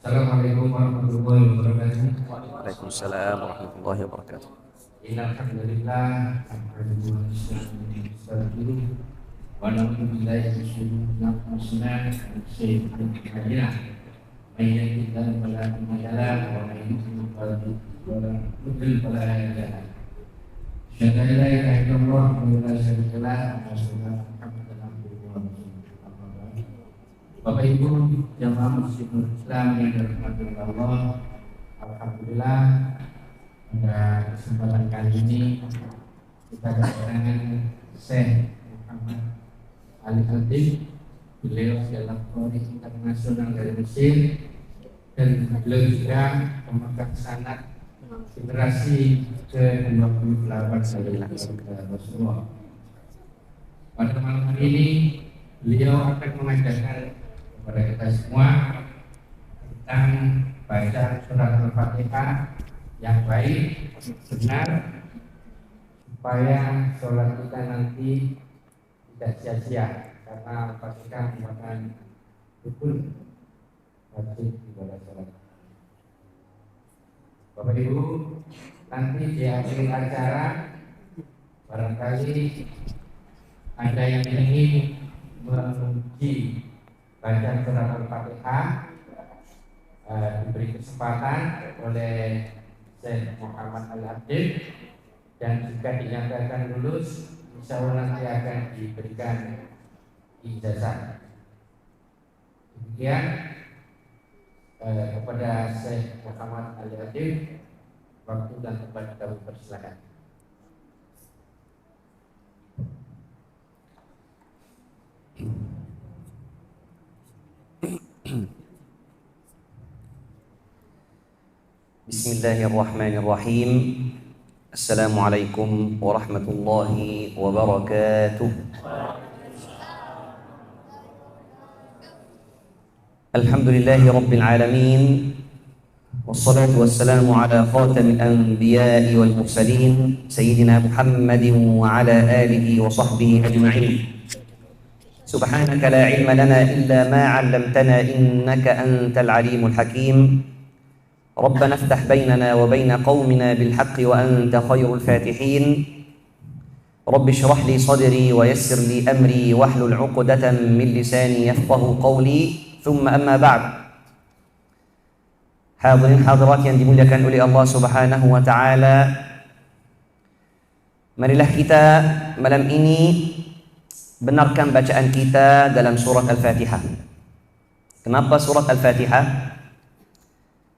Assalamualaikum warahmatullahi wabarakatuh. Waalaikumsalam warahmatullahi wabarakatuh. Innal hamdalillah nahmaduhu wa nasta'inuhu wa na'udzu billahi min shururi anfusina wa min sayyi'ati a'malina. May yahdihillahu fala mudilla lahu wa may yudlil fala hadiya lahu. Asyhadu an la ilaha illallah wa la syarika lahu wa asyhadu anna Muhammadan abduhu wa rasuluh. Bapak Ibu jamaah muslimin Islam yang dirahmati Allah, alhamdulillah pada kesempatan kali ini kita kedatangan Syekh Muhammad Ali Khatib. Beliau adalah Qori internasional dari Mesir dan beliau juga pemegang sanad generasi ke-28 dari Rasulullah. Pada malam hari ini beliau akan mengajarkan kepada kita semua tentang baca surat Al-Fatihah yang baik, benar, supaya sholat kita nanti tidak sia-sia, karena Al-Fatihah merupakan rukun wajib ibadah sholat. Bapak Ibu, nanti di akhir acara barangkali ada yang ingin menguji baca surat Al-Fatihah, diberi kesempatan oleh Syekh Muhammad Al-Habib dan jika dinyatakan lulus, insya Allah nanti akan diberikan ijazah. Demikian kepada Syekh Muhammad Al-Habib, waktu dan tempat kami persilakan. Bismillahirrahmanirrahim. Assalamualaikum warahmatullahi wabarakatuh. Alhamdulillahi rabbil alamin. Wassalatu wassalamu ala khatamil anbiya'i wal mursalin sayyidina Muhammadin wa ala alihi wa sahbihi ajma'in. Subhanaka la ilma lana illa ma 'allamtana innaka antal alimul hakim. ربنا افتح بيننا وبين قومنا بالحق وأنت خير الفاتحين. رب اشرح لي صدري ويسر لي أمري واحلل عقدة من لساني يفقه قولي. ثم أما بعد. Hadirin hadirat yang dimuliakan oleh Allah Subhanahu wa taala, marilah kita malam ini benarkan bacaan kita dalam surat Al-Fatihah. Kenapa surat Al-Fatihah?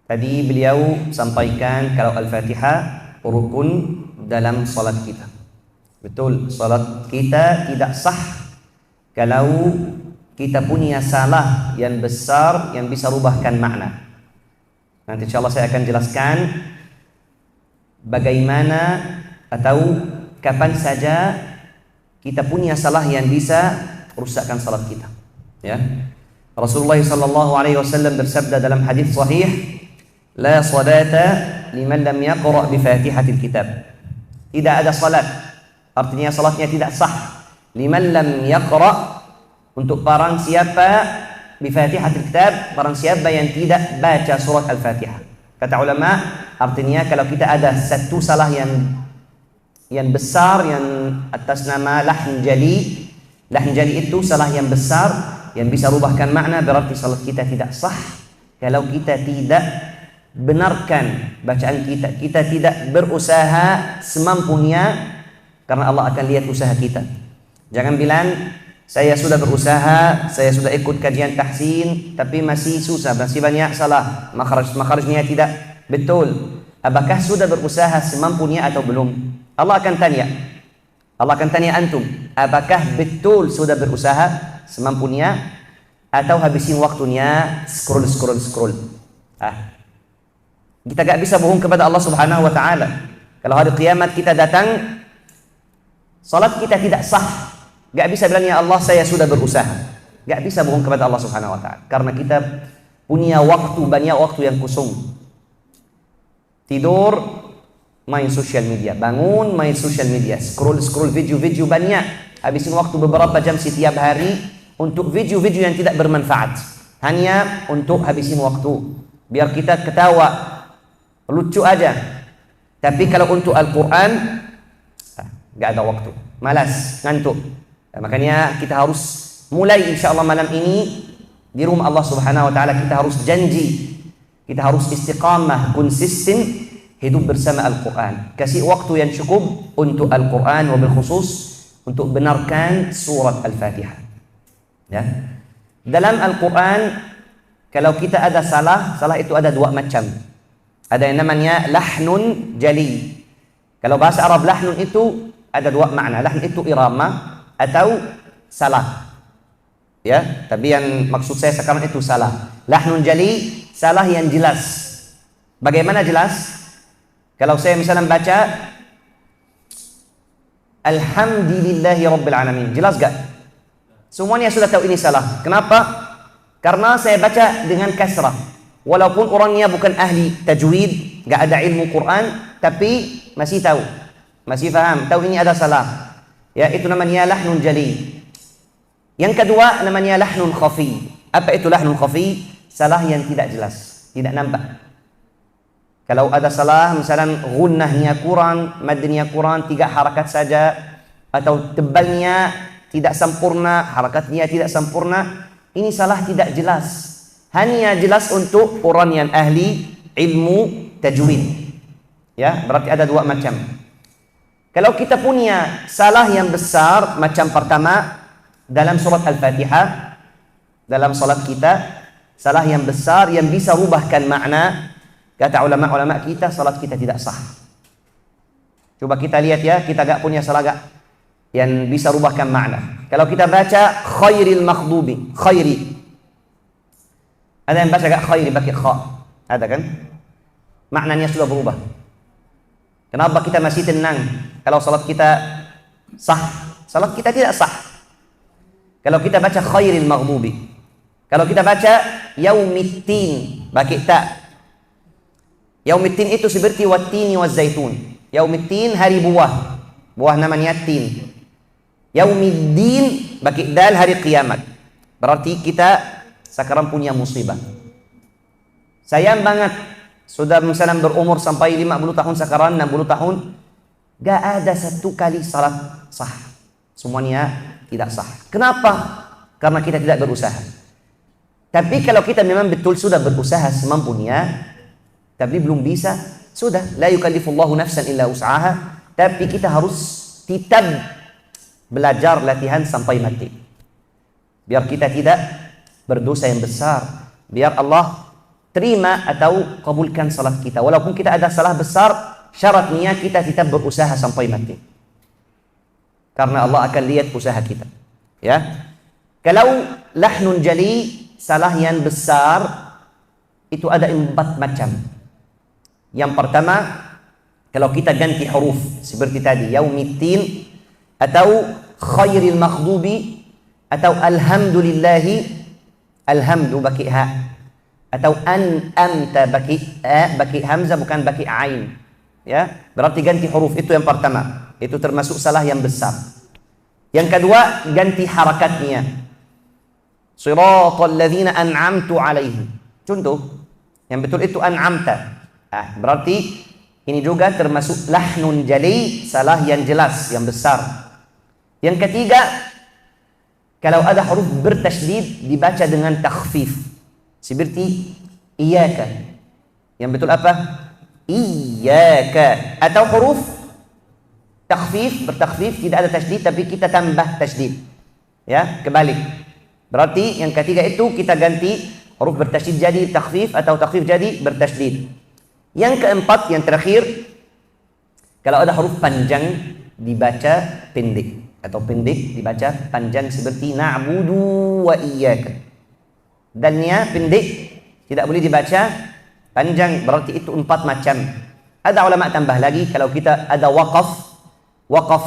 Tadi beliau sampaikan kalau Al-Fatihah rukun dalam salat kita. Betul, salat kita tidak sah kalau kita punya salah yang besar yang bisa rubahkan makna. Nanti insyaallah saya akan jelaskan bagaimana atau kapan saja kita punya salah yang bisa rusakkan salat kita. Ya. Rasulullah sallallahu alaihi wasallam bersabda dalam hadis sahih, la salata liman lam yaqra bi Fatihatil Kitab. Tidak ada salat, artinya salatnya tidak sah. Liman lam yaqra, untuk barang siapa bi Fatihatil Kitab, barang siapa yang tidak baca surat Al-Fatihah. Kata ulama, artinya kalau kita ada satu salah yang besar yang atas nama lahn jali. Lahn jali itu salah yang besar yang bisa rubahkan makna, berarti salat kita tidak sah kalau kita tidak benarkan bacaan kita. Kita tidak berusaha semampunya, karena Allah akan lihat usaha kita. Jangan bilang saya sudah berusaha, saya sudah ikut kajian tahsin, tapi masih susah, masih banyak salah, makhrajnya tidak betul. Apakah sudah berusaha semampunya atau belum? Allah akan tanya. Allah akan tanya antum, apakah betul sudah berusaha semampunya atau habisin waktunya scroll. Kita gak bisa bohong kepada Allah Subhanahu wa taala. Kalau hari kiamat kita datang, salat kita tidak sah, gak bisa bilang ya Allah saya sudah berusaha. Gak bisa bohong kepada Allah Subhanahu wa taala, karena kita punya waktu, banyak waktu yang kosong. Tidur, main sosial media, bangun main sosial media, scroll video banyak, habisin waktu beberapa jam setiap hari untuk video-video yang tidak bermanfaat, hanya untuk habisin waktu. biar kita ketawa, lucu aja. Tapi kalau untuk Al-Quran, nggak ada waktu, malas, ngantuk. Makanya kita harus mulai insya Allah malam ini di rumah Allah Subhanahu Wa Taala. Kita harus janji, kita harus istiqamah, konsisten hidup bersama Al-Quran. Kasih waktu yang cukup untuk Al-Quran, wabil khusus untuk benarkan surat Al-Fatihah. Ya. Dalam Al-Quran, kalau kita ada salah itu ada dua macam. Ada yang namanya lahnun jali. Kalau bahasa Arab lahnun itu ada dua makna. Lahn itu irama atau salah. Ya, tapi yang maksud saya sekarang itu salah. Lahnun jali, salah yang jelas. Bagaimana jelas? Kalau saya misalnya baca Alhamdulillahi Rabbil Alamin, jelas gak? Semuanya sudah tahu ini salah. Kenapa? Karena saya baca dengan kasrah. Walaupun orangnya bukan ahli tajwid, gak ada ilmu Quran, tapi masih tahu, masih faham, tahu ini ada salah. Ya, itu namanya lahnun jali. Yang kedua namanya lahnun khafi. Apa itu lahnun khafi? Salah yang tidak jelas, tidak nampak. Kalau ada salah, misalnya gunnahnya kurang, madnya kurang, 3 harakat saja, atau tebalnya tidak sempurna, harakatnya tidak sempurna, ini salah tidak jelas. Hanya jelas untuk orang yang ahli ilmu tajwid. Ya, berarti ada dua macam. Kalau kita punya salah yang besar, macam pertama dalam surat Al-Fatihah, dalam salat kita, salah yang besar yang bisa rubahkan makna. Kata ulama-ulama kita, salat kita tidak sah. Coba kita lihat ya, kita gak punya salah gak yang bisa rubahkan makna. Kalau kita baca khairil maghdubi, khairi. Ada yang baca gak khairi pakai kha? Ada kan? Maknanya sudah berubah. Kenapa kita masih tenang kalau salat kita sah? Salat kita tidak sah. Kalau kita baca khairil maghdubi. Kalau kita baca yaumiddin pakai ta. Yaumiddin itu seperti wattini wazzaitun. Yaumiddin hari buah. Buah namanya tin. Yaumiddin bagi dal hari kiamat. Berarti kita sekarang punya musibah. Sayang banget sudah misalnya berumur sampai 50 tahun sekarang 60 tahun gak ada satu kali salat sah. Semuanya tidak sah. Kenapa? Karena kita tidak berusaha. Tapi kalau kita memang betul sudah berusaha semampunya, tapi belum bisa, sudah la yukallifullahu nafsan illa wus'aha, tapi kita harus tetap belajar latihan sampai mati biar kita tidak berdosa yang besar, biar Allah terima atau kabulkan salat kita. Walaupun kita ada salah besar, syaratnya kita tetap berusaha sampai mati, karena Allah akan lihat usaha kita. Ya, kalau lahnun jali, salah yang besar itu ada 4 macam. Yang pertama, kalau kita ganti huruf seperti tadi, yaumiddin atau khairil maghdubi atau alhamdulillahi, alhamdu baki ha, atau an'amta baki a, baki hamzah bukan baki ain. Ya, berarti ganti huruf, itu yang pertama. Itu termasuk salah yang besar. Yang kedua, ganti harakatnya. Siratal ladzina an'amtu alaihim. Contoh, yang betul itu an'amta. Berarti ini juga termasuk lahnun jali, salah yang jelas, yang besar. Yang ketiga, kalau ada huruf bertasydid dibaca dengan takhfif, seperti iyyaka. Yang betul apa? Iyyaka. Atau huruf takhfif, bertakhfif, tidak ada tasydid tapi kita tambah tasydid. Ya, kebalik. Berarti yang ketiga itu kita ganti huruf bertasydid jadi takhfif atau takhfif jadi bertasydid. Yang keempat, yang terakhir, kalau ada huruf panjang dibaca pendek, atau pendek dibaca panjang seperti na'budu wa iyyaka. Dalnya pendek, tidak boleh dibaca panjang, berarti itu 4 macam. Ada ulama tambah lagi, kalau kita ada waqaf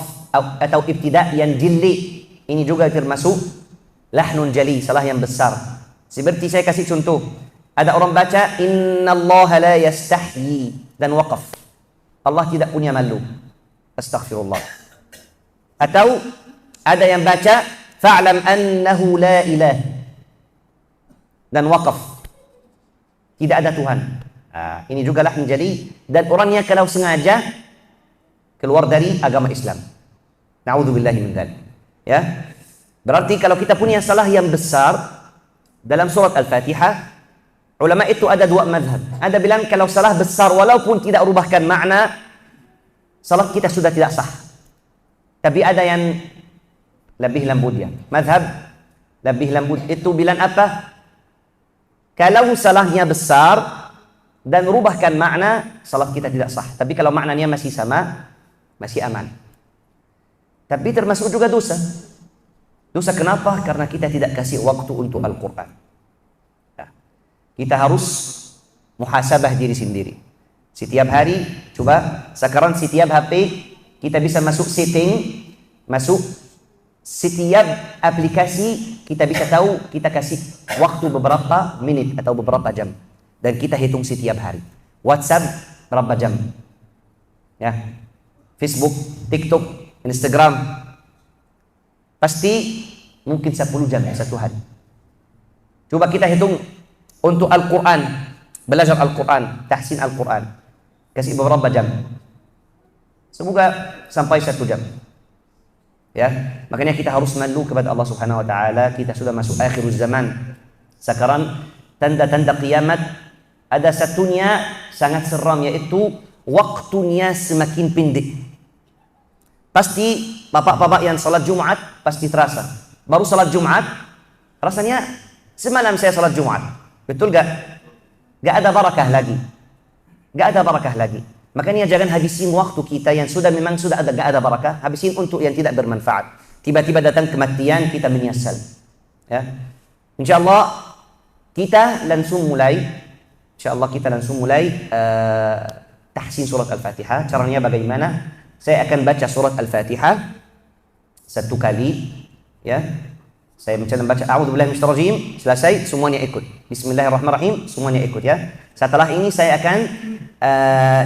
atau ibtida yang jili, ini juga termasuk lahnun jali, salah yang besar. Seperti saya kasih contoh, ada orang baca innallaha la yastahyi dan waqaf. Allah tidak punya malu. Astaghfirullah. Atau ada yang baca fa'lam annahu la ilah dan waqaf. tidak ada Tuhan. Ini juga lah menjadi, dan orangnya kalau sengaja keluar dari agama Islam. Na'udzubillahi min dzalik. Ya. Berarti kalau kita punya salah yang besar dalam surat Al-Fatihah, ulama itu ada dua mazhab. Ada bilang kalau salah besar walaupun tidak rubahkan makna, salat kita sudah tidak sah. Tapi ada yang lebih lembut dia. Mazhab lebih lembut itu bilang apa? Kalau salahnya besar dan rubahkan makna, salat kita tidak sah. Tapi kalau maknanya masih sama, masih aman. Tapi termasuk juga dosa. Dosa kenapa? Karena kita tidak kasih waktu untuk Al-Quran. Kita harus muhasabah diri sendiri. Setiap hari, coba sekarang setiap HP kita bisa masuk setting, masuk setiap aplikasi, kita bisa tahu, kita kasih waktu beberapa menit atau beberapa jam. Dan kita hitung setiap hari. WhatsApp berapa jam? Ya. Facebook, TikTok, Instagram. Pasti mungkin 10 jam satu hari. Coba kita hitung untuk Al-Quran, belajar Al-Quran, tahsin Al-Quran. Kasih beberapa jam. Semoga sampai 1 jam. Ya, makanya kita harus malu kepada Allah Subhanahu wa taala. Kita sudah masuk akhir zaman. Sekarang tanda-tanda kiamat ada satunya sangat seram, yaitu waktunya semakin pendek. Pasti bapak-bapak yang salat Jumat pasti terasa. Baru salat Jumat, rasanya semalam saya salat Jumat. Betul gak? Gak ada barakah lagi. Gak ada barakah lagi. Makanya jangan habisin waktu kita yang memang sudah ada, gak ada barakah. Habisin untuk yang tidak bermanfaat. Tiba-tiba datang kematian, kita menyesal. Ya. InsyaAllah kita langsung mulai. InsyaAllah kita langsung mulai tahsin surat Al-Fatihah. Caranya bagaimana? Saya akan baca surat Al-Fatihah 1 kali. Ya. Saya membaca A'udzubillahi minasyaitonir rajim, selesai semuanya ikut. Bismillahirrahmanirrahim, semuanya ikut ya. Setelah ini saya akan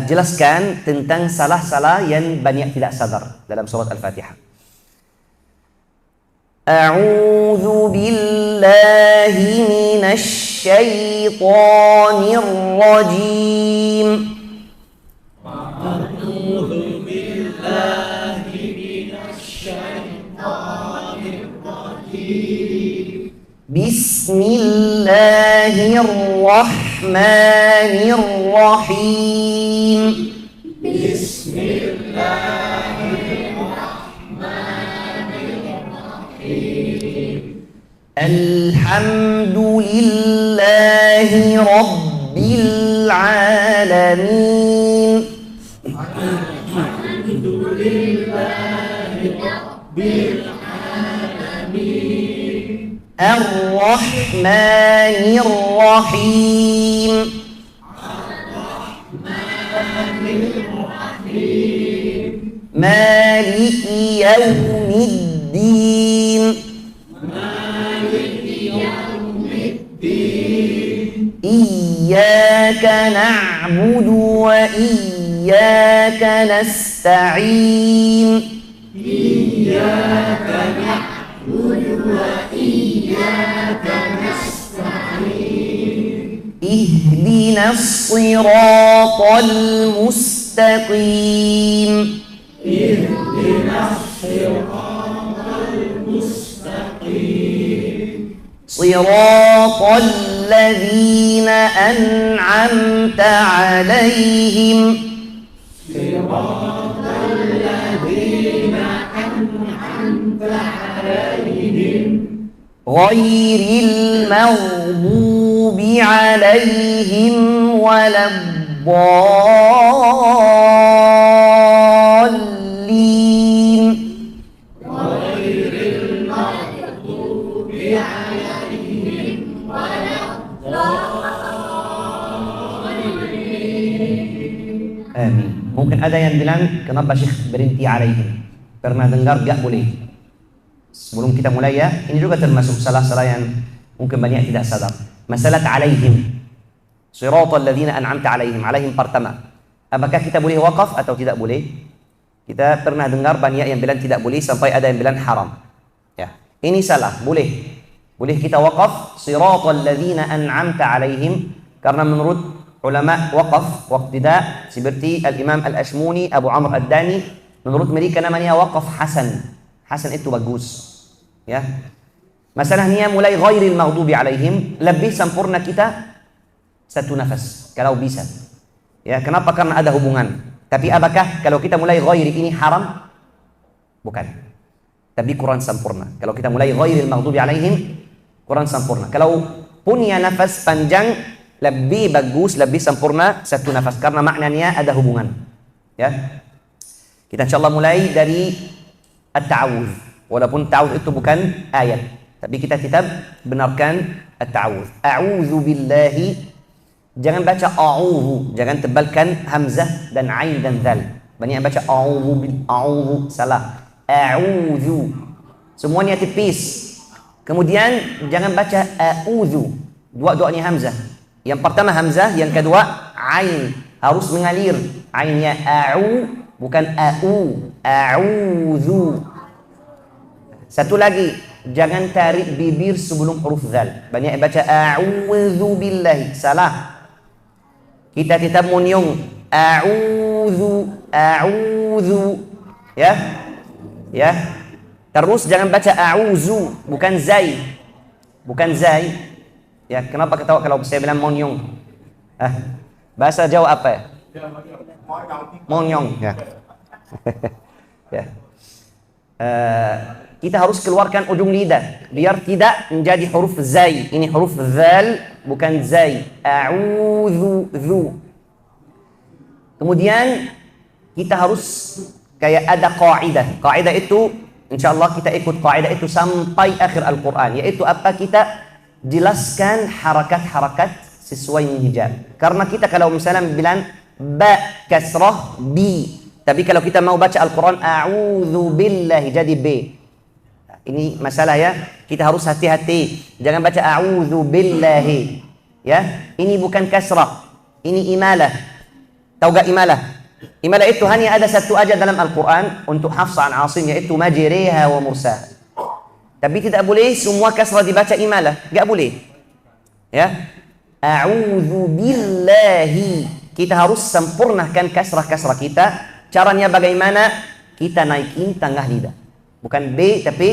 jelaskan tentang salah-salah yang banyak tidak sadar dalam surat Al-Fatihah. A'udzu billahi minasy syaithanir rajim. A'udzu billahi minasy syaithanir rajim. Bismillahirrahmanirrahim. Bismillahirrahmanirrahim. Alhamdulillahi Rabbil Alamin. Alhamdulillahi Rabbil Alamin. Ar-Rahmanir Rahim. Ar-Rahmanir Rahim. Maliki Yawmiddin. إياك نعبد وإياك نستعين. إياك نعبد وإياك نستعين. اهدنا الصراط المستقيم. اهدنا الصراط المستقيم. صراط الذين أنعمت عليهم. صراط الذين أنعمت عليهم. غير المغضوب عليهم ولا الضالين. غير المغضوب عليهم ولا الضالين. Amin. Mungkin ada yang bilang, kenapa Syekh berhenti alaihim? Pernah dengar? Gak boleh. Sebelum kita mulai ya, ini juga termasuk salah-salah yang mungkin banyak tidak sadar. Masalah alaihim. Siratal ladzina an'amta alaihim. Alaihim pertama. Apakah kita boleh wakaf atau tidak boleh? Kita pernah dengar banyak yang bilang tidak boleh, sampai ada yang bilang haram. Ya, ini salah. Boleh. Boleh kita wakaf siratal ladzina an'amta alaihim. Karena menurut ulama waqaf, waqtida seperti Al-Imam Al-Ashmuni, Abu Amr Ad-Dani, menurut mereka namanya waqaf hasan. Hasan itu bagus. Ya. Masalahnya mulai ghairil maghdubi alaihim, lebih sempurna kita satu nafas kalau bisa. Ya, kenapa? Karena ada hubungan. Tapi apakah kalau kita mulai ghairi ini haram? Bukan. Tapi kurang sempurna. Kalau kita mulai ghairil maghdubi alaihim, kurang sempurna. Kalau punya nafas panjang, lebih bagus, lebih sempurna satu nafas karena maknanya ada hubungan. Ya. Kita insyaallah mulai dari at-ta'awudz. Walaupun ta'awudz itu bukan ayat, tapi kita tetap benarkan at-ta'awudz. A'udzu billahi, jangan baca a'udzu, jangan tebalkan hamzah dan ain dan zal. Banyak yang baca a'udzu, salah. A'udzu, semuanya tipis. Kemudian jangan baca a'udzu, dua-duanya hamzah. Yang pertama hamzah, yang kedua ain, harus mengalir. Ainnya a'u, bukan a'u. A'udzu. Satu lagi, jangan tarik bibir sebelum huruf zal. Banyak yang baca a'udzu billahi, salah. Kita tetap munyung a'udzu. Ya. Ya. Terus jangan baca a'udzu, bukan zai. Bukan zai. Ya, kenapa ketawa kalau saya bilang munyung? Bahasa Jawa apa ya? Monyong, ya. Ya. Kita harus keluarkan ujung lidah biar tidak menjadi huruf zai. Ini huruf zal, bukan zai. A'udzu. Kemudian kita harus kayak ada kaidah. Kaidah itu insyaallah kita ikut kaidah itu sampai akhir Al-Qur'an, yaitu apa? Kita jelaskan harakat-harakat sesuai dengan hijab. Karena kita kalau misalnya bilang ba kasrah bi, tapi kalau kita mau baca Al-Qur'an a'udzu billahi jadi b. Ini masalah ya, kita harus hati-hati. Jangan baca a'udzu billahi. Ya, ini bukan kasrah, ini imalah. Tahu gak imalah? Imalah itu hanya ada satu aja dalam Al-Quran untuk Hafs an Asim, yaitu majriha wa mursaha. Tapi tidak boleh semua kasrah dibaca imalah, gak boleh. Ya, a'udzu billahi. Kita harus sempurnakan kasrah-kasrah kita. Caranya bagaimana? Kita naikin tengah lidah. Bukan B tapi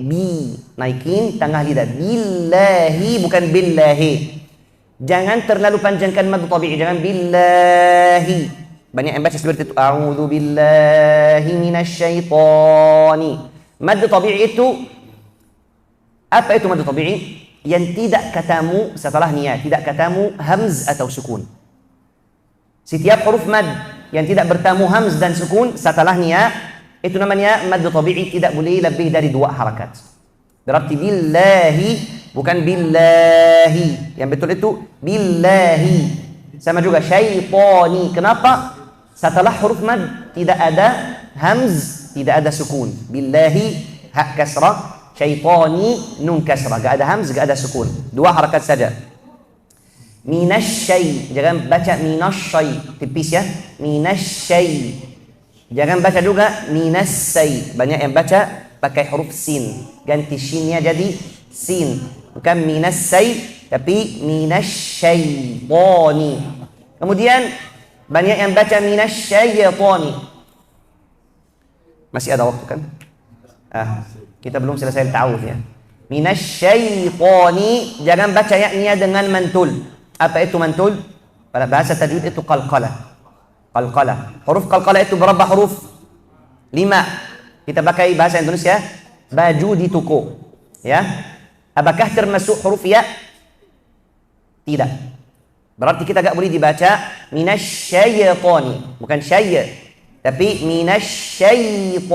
B, naikin tengah lidah. Billahi, bukan billahi. Jangan terlalu panjangkan mad tabi'i, jangan billahi. Banyak yang baca seperti itu, a'udzu billahi minasyaitani. Mad tabi'i itu apa? Itu mad tabi'i yang tidak katamu setelahnya, tidak katamu hamz atau sukun. Setiap huruf mad yang tidak bertemu hamz dan sukun setelahnya, itu namanya mad tabi'i, tidak boleh lebih dari 2 harakat. Berarti billahi, bukan billahi. Yang betul itu billahi. Sama juga syaitani. Kenapa? Setelah huruf mad tidak ada hamz, tidak ada sukun. Billahi ha kasrah, syaitani nun kasrah. Gak ada hamz, gak ada sukun. 2 harakat saja. Minasyai, jangan baca minasyai, tipis ya. Minasyai. Jangan baca juga minassai. Banyak yang baca pakai huruf sin, ganti shinnya jadi sin. Bukan minassai tapi minasyaitani. Kemudian banyak yang baca minasyaitani. Masih ada waktu kan? Kita belum selesai ta'awudz ya. Minasyaitani, jangan baca yaknya dengan mantul. Apa itu mantul? Pada bahasa tajwid itu qalqalah. Qalqalah. Huruf qalqalah itu berapa huruf? 5. Kita pakai bahasa Indonesia, baju di toko. Ya. Apakah termasuk huruf ya? Tidak. Berarti kita gak boleh dibaca minasyaitani, bukan syai', tapi minasyaitan.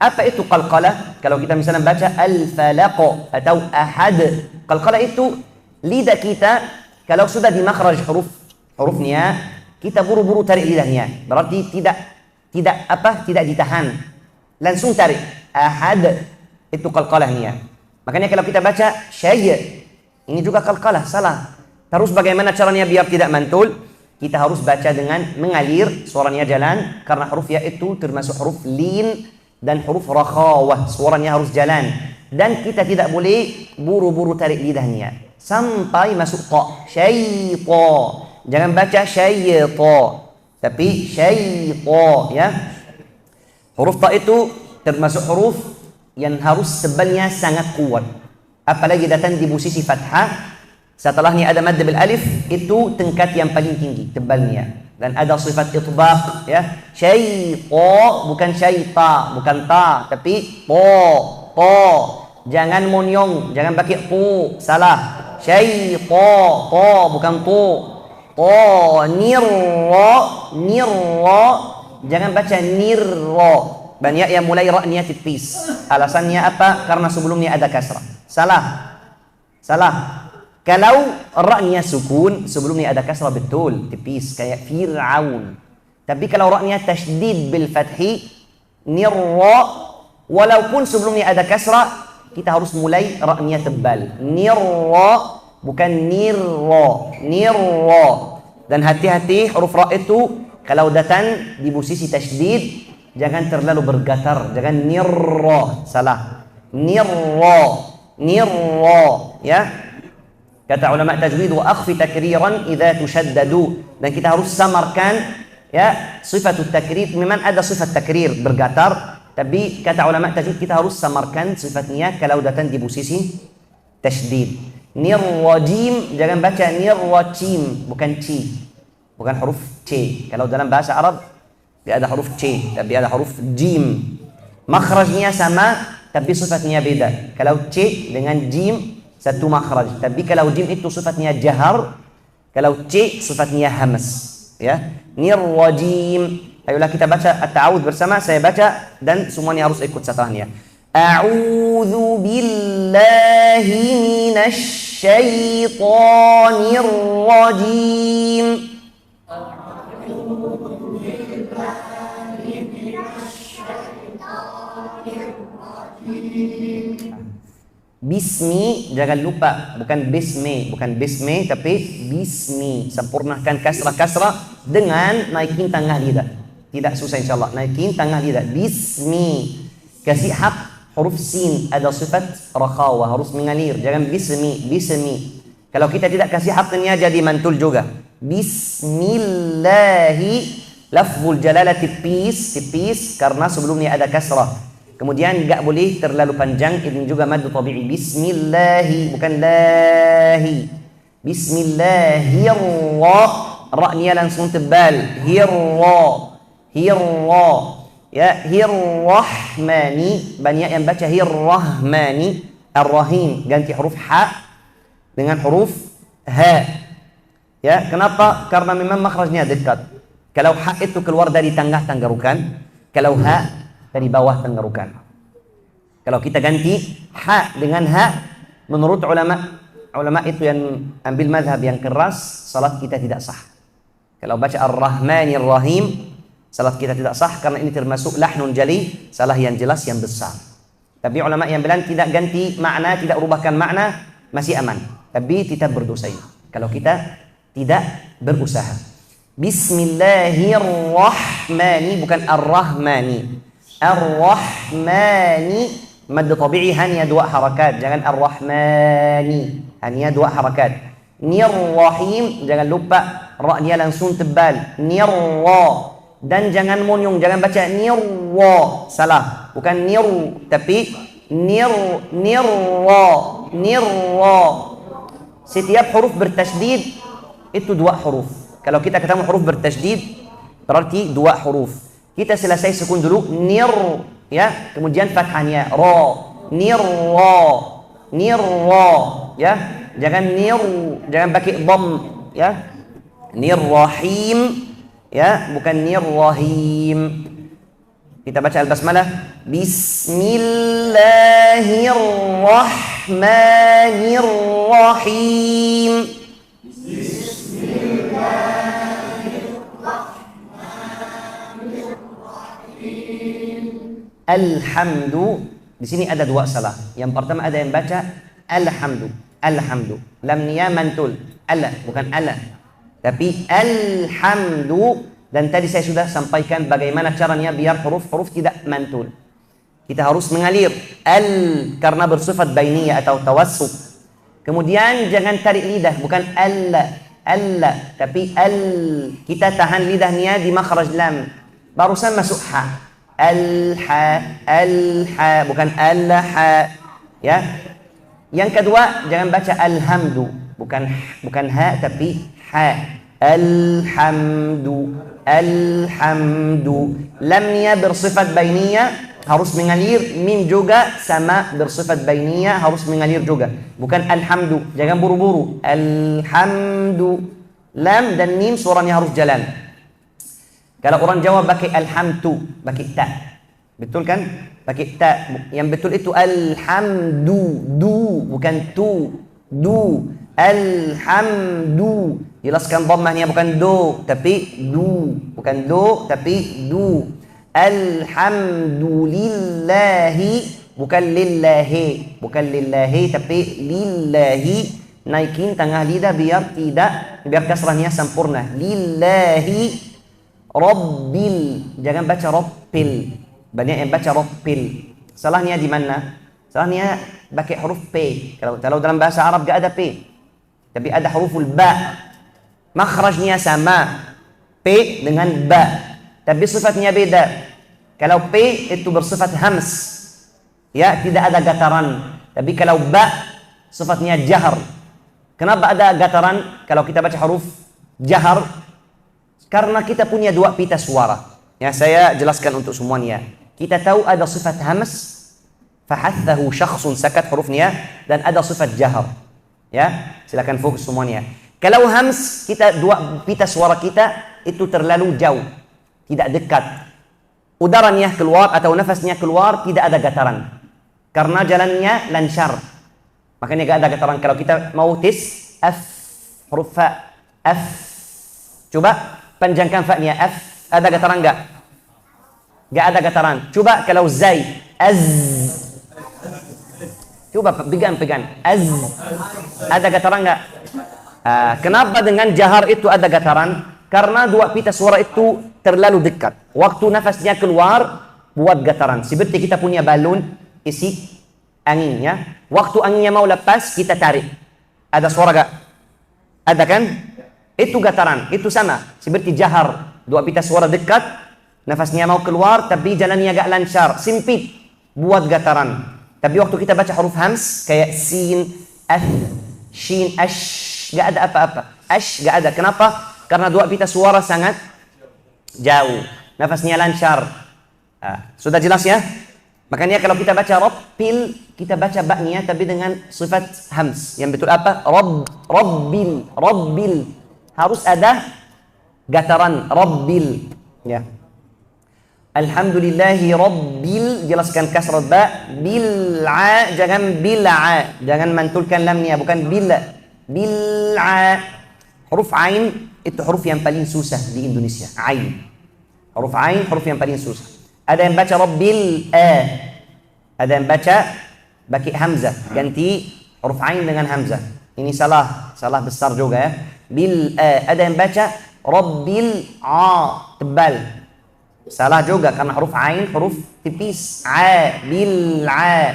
Apa itu qalqalah? Kalau kita misalnya baca al-falaq atau ahad, qalqalah itu lidah kita kalau sudah di makhraj hurufnya, kita buru-buru tarik lidahnya. Berarti tidak ditahan. Langsung tarik. Ahad itu qalqalahnya. Makanya kalau kita baca syai', ini juga qalqalah, salah. Terus bagaimana caranya biar tidak mantul? Kita harus baca dengan mengalir, suaranya jalan, karena huruf ya itu termasuk huruf lin dan huruf rakhawah, suaranya harus jalan. Dan kita tidak boleh buru-buru tarik lidahnya. sampai masuk ta. Syaita. Jangan baca syaita, tapi syaita, ya. Huruf ta itu termasuk huruf yang harus tebalnya sangat kuat. Apalagi datang di posisi fathah, setelahnya ada mad bil alif, itu tingkat yang paling tinggi tebalnya. Dan ada sifat itbaq, ya. Syaita bukan syaita, bukan ta, tapi to. Jangan monyong, jangan pakai tu, salah. Syaita, to bukan tu. To, nirra, jangan baca nirra. Banyak yang mulai ra-nya tipis. Alasannya apa? Karena sebelumnya ada kasrah. Salah. Kalau ra-nya sukun, sebelumnya ada kasrah betul, tipis kayak Fir'aun. Tapi kalau ra-nya tasydid bil fathi, nirra, walaupun sebelumnya ada kasrah, kita harus mulai ra-nya tebal. Nirra, bukan nirra. Dan hati-hati huruf ra itu kalau datang di posisi tasydid, jangan terlalu bergetar, jangan nirra, salah. Nirra, ya. Kata ulama tajwid, wa akhfi takriran idza tushaddadu. Dan kita harus samarkan, ya, sifatut takrir. Memang ada sifat takrir bergetar, tapi kata ulama tajwid kita harus samarkan sifatnya kalau datang di posisi tasydid. Nirrajim, jangan baca nirrajim, bukan ci, bukan huruf c. Kalau dalam bahasa Arab tidak ada huruf c, tapi ada huruf jim. Makhrajnya sama, tapi sifatnya beda. Kalau c dengan jim satu makhraj, tapi kalau jim itu sifatnya jahar, kalau c sifatnya hamas, ya. Nirrajim. Ayolah kita baca at-ta'awudz bersama, saya baca dan semuanya harus ikut setelahnya. A'udzu billahi minasy syaithanir rajim. Bismi, jangan lupa, bukan bismi, tapi bismi. Sempurnakan kasrah dengan naikin tengah lidah. Tidak susah insyaallah, naikin tengah lidah. Bismi. Kasih hak huruf sin, ada sifat rakhawah, harus mengalir. Jangan bismi. Kalau kita tidak kasih haknya jadi mantul juga. Bismillahi, lafzul jalalah tipis karena sebelumnya ada kasrah. Kemudian enggak boleh terlalu panjang, ini juga mad tabi'i. Bismillahi, bukan lahi. Ra-nya langsung tebal. Hirra. Ya, hirrahmani. Banyak yang baca hirrahmani. Ar-rahim, ganti huruf ha dengan huruf ha. Ya, kenapa? Karena memang makhrajnya dekat. Kalau ha itu keluar dari tengah tenggorokan, kalau ha dari bawah tenggorokan. Kalau kita ganti ha dengan ha, menurut ulama itu yang ambil mazhab yang keras, salat kita tidak sah. Kalau baca Ar-Rahmanir Rahim, salat kita tidak sah karena ini termasuk lahnun jali, salah yang jelas yang besar. Tapi ulama yang bilang tidak ganti makna, tidak ubahkan makna, masih aman. Tapi kita berdosa ini kalau kita tidak berusaha. Bismillahirrahmani, bukan Ar-Rahmani. Ar-Rahmani, mad tabi'i hanya dua harakat, jangan Ar-Rahmani, hanya dua harakat. Nirrahim, jangan lupa ra-nya langsung tebal. Nirra, dan jangan monyong, jangan baca nirra, salah, bukan niru, tapi nirra. Setiap huruf bertasydid itu dua huruf. Kalau kita ketemu huruf bertasydid berarti dua huruf. Kita selesai sukun dulu, nir, ya, kemudian fathahnya ra, nirra, ya, jangan jangan pakai dom, ya. Nirrahim, ya, bukan nirrahim. Kita baca al-basmalah. Bismillahirrahmanirrahim. Alhamdu, di sini ada dua salah. Yang pertama ada yang baca alhamdu. Lamnya mantul. Bukan ala. Tapi alhamdu. Dan tadi saya sudah sampaikan bagaimana caranya biar huruf-huruf tidak mantul. Kita harus mengalir karena bersifat bainiyah atau tawassut. Kemudian jangan tarik lidah, bukan alla, tapi al. Kita tahan lidahnya di makhraj lam. Barusan masuk ha. Al-ha, bukan al-ha. Ya. Yang kedua, jangan baca alhamdu, bukan ha tapi ha. Alhamdu. Lamnya bersifat bainiyah, harus mengalir. Mim juga sama bersifat bainiyah, harus mengalir juga. Bukan alhamdu, jangan buru-buru. Alhamdu. Lam dan mim suaranya harus jalan. Kalau orang Jawa pakai alhamdu, pakai ta. Betul kan? Pakai ta. Yang betul itu alhamdu, du, bukan tu. Du. Alhamdu. Jelaskan dhammahnya bukan do, tapi du. Bukan do, tapi du. Alhamdulillahi, bukan lillahi. Bukan lillahi, tapi lillahi. Naikin tengah lidah biar kasrahnya sempurna. Lillahi Rabbil. Jangan baca Rabbil. Banyak yang baca Rabbil. Salahnya di mana? Salahnya pakai huruf P. Kalau dalam bahasa Arab gak ada P, tapi ada huruful ba. Makhrajnya sama, P dengan ba, tapi sifatnya beda. Kalau P itu bersifat hams, ya, tidak ada gataran. Tapi kalau ba sifatnya jahar. Kenapa ada gataran kalau kita baca huruf jahar? Karena kita punya dua pita suara. Ya, saya jelaskan untuk semuanya. Kita tahu ada sifat hams, fahathahu syakhsun, sakat hurufnya, dan ada sifat jahar. Ya, silakan fokus semuanya. Kalau hams, kita dua pita suara kita itu terlalu jauh, tidak dekat. Udaranya keluar atau nafasnya keluar, tidak ada gataran. Karena jalannya lancar. Makanya gak ada gataran. Kalau kita mau tes f, huruf fa, f. Coba panjangkan fa-nya, f. Ada gataran gak? Gak ada gataran. Coba kalau zai, az. Coba pegang. Az. Ada gataran gak? Kenapa dengan jahar itu ada gataran? Karena dua pita suara itu terlalu dekat. Waktu nafasnya keluar, buat gataran. Seperti kita punya balon, isi anginnya. Waktu anginnya mau lepas, kita tarik. Ada suara gak? Ada kan? Itu gataran. Itu sama. Seperti jahar. Dua pita suara dekat, nafasnya mau keluar, tapi jalannya agak lancar. Sempit. Buat gataran. Tapi waktu kita baca huruf hams, kayak sin, ath, shin, ash, gak ada apa-apa. Ash gak ada. Kenapa? Karena dua pita suara sangat jauh. Nafasnya lancar. Sudah jelas ya? Makanya kalau kita baca Rabbil, kita baca baknya tapi dengan sifat hams. Yang betul apa? Rabbil. Harus ada gataran Rabbil. Ya. Alhamdulillahi Rabbil, jelaskan kasrat ba. Bil'a, jangan bil'a. Jangan mantulkan lamnya, bukan bil'a. Huruf ain itu huruf yang paling susah di Indonesia. Ain. Huruf ain, huruf yang paling susah. Ada yang baca Rabbil a. Ada yang baca pakai hamzah, ganti huruf ain dengan hamzah. Ini salah besar juga ya. Bil a. Ada yang baca Rabbil a, tebal. Salah juga karena huruf ain huruf tipis. A, bil a.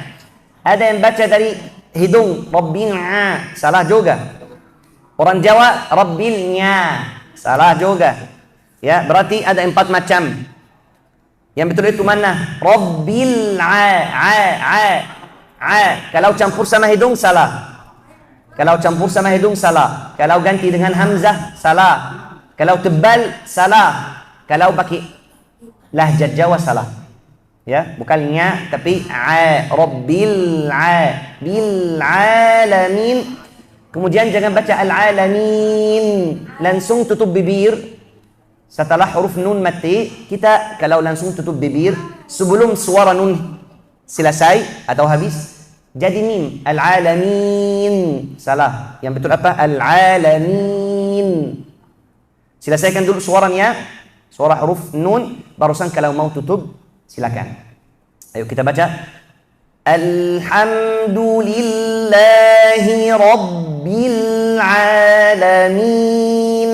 Ada yang baca dari hidung Rabbil a, salah juga. Orang Jawa Rabbilnya, salah juga. Ya, berarti ada 4 macam. Yang betul itu mana? Rabbil a. Kalau campur sama hidung salah. Kalau campur sama hidung salah. Kalau ganti dengan hamzah salah. Kalau tebal salah. Kalau pakai lahjat Jawa salah. Ya, bukan nya tapi a. Rabbil a. Bil alamin. Kemudian jangan baca al-alamin. Langsung tutup bibir. Setelah huruf nun mati, kita kalau langsung tutup bibir, sebelum suara nun selesai atau habis, jadi mim. Al-alamin. Salah. Yang betul apa? Al-alamin. Selesaikan dulu suaranya. Suara huruf nun. Barusan kalau mau tutup, silakan. Ayo kita baca. Alhamdulillahi Rabbil Alamin.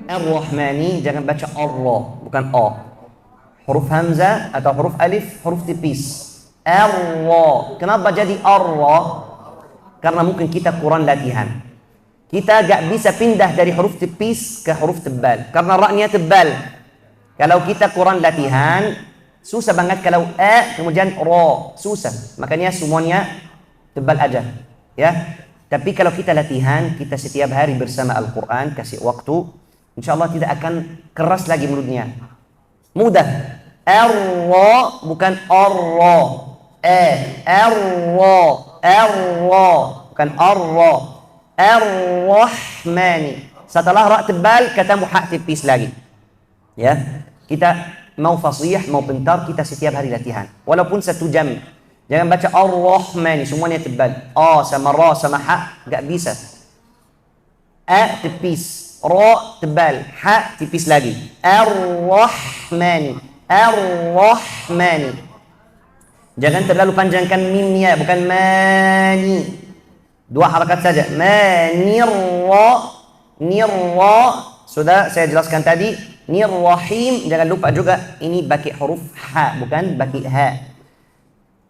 Ar-Rahmani, jangan baca Allah, bukan A. huruf hamzah atau huruf alif, huruf tipis. Ar-ra. Kenapa jadi ar-ra? Karena mungkin kita kurang latihan. Kita gak bisa pindah dari huruf tipis ke huruf tebal karena ra-nya tebal. Kalau kita kurang latihan, susah banget kalau kemudian ra, susah. Makanya semuanya tebal aja, ya. Tapi kalau kita latihan, kita setiap hari bersama Al-Quran, kasih waktu, insya Allah tidak akan keras lagi mulutnya. Mudah. Ar-ra bukan ar-ra. Ar-ra. Ar-ra bukan ar-ra. Ar-Rahmani. Setelah ra tebal, ketemu hak tipis lagi. Ya, kita mau fasih, mau pintar, kita setiap hari latihan. Walaupun 1 jam. Jangan baca Ar-Rahmani, semuanya tebal. A sama ra sama ha, gak bisa. A tipis, ra tebal, ha tipis lagi. Ar-Rahmani. Ar-Rahmani. Jangan terlalu panjangkan mimnya, bukan mani. 2 harakat saja. Nirra. Nirra. Sudah saya jelaskan tadi. Nirrahim. Jangan lupa juga ini baki huruf ha, bukan baki ha.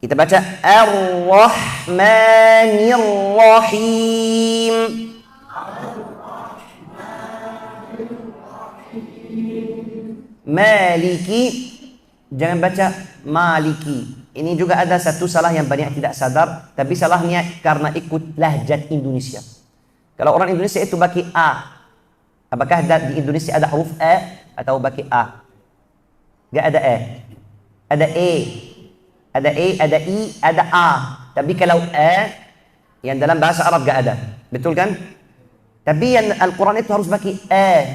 Kita baca Ar-Rahmanir-Rahim. Maliki. Jangan baca Maliki. Ini juga ada satu salah yang banyak tidak sadar, tapi salahnya karena ikut lahjat Indonesia. Kalau orang Indonesia itu baki A. Apakah di Indonesia ada huruf A atau baki A? Gak ada A. Ada E. Ada E, ada I, ada A. Tapi kalau A, yang dalam bahasa Arab gak ada. Betul kan? Tapi yang Al-Quran itu harus baki A,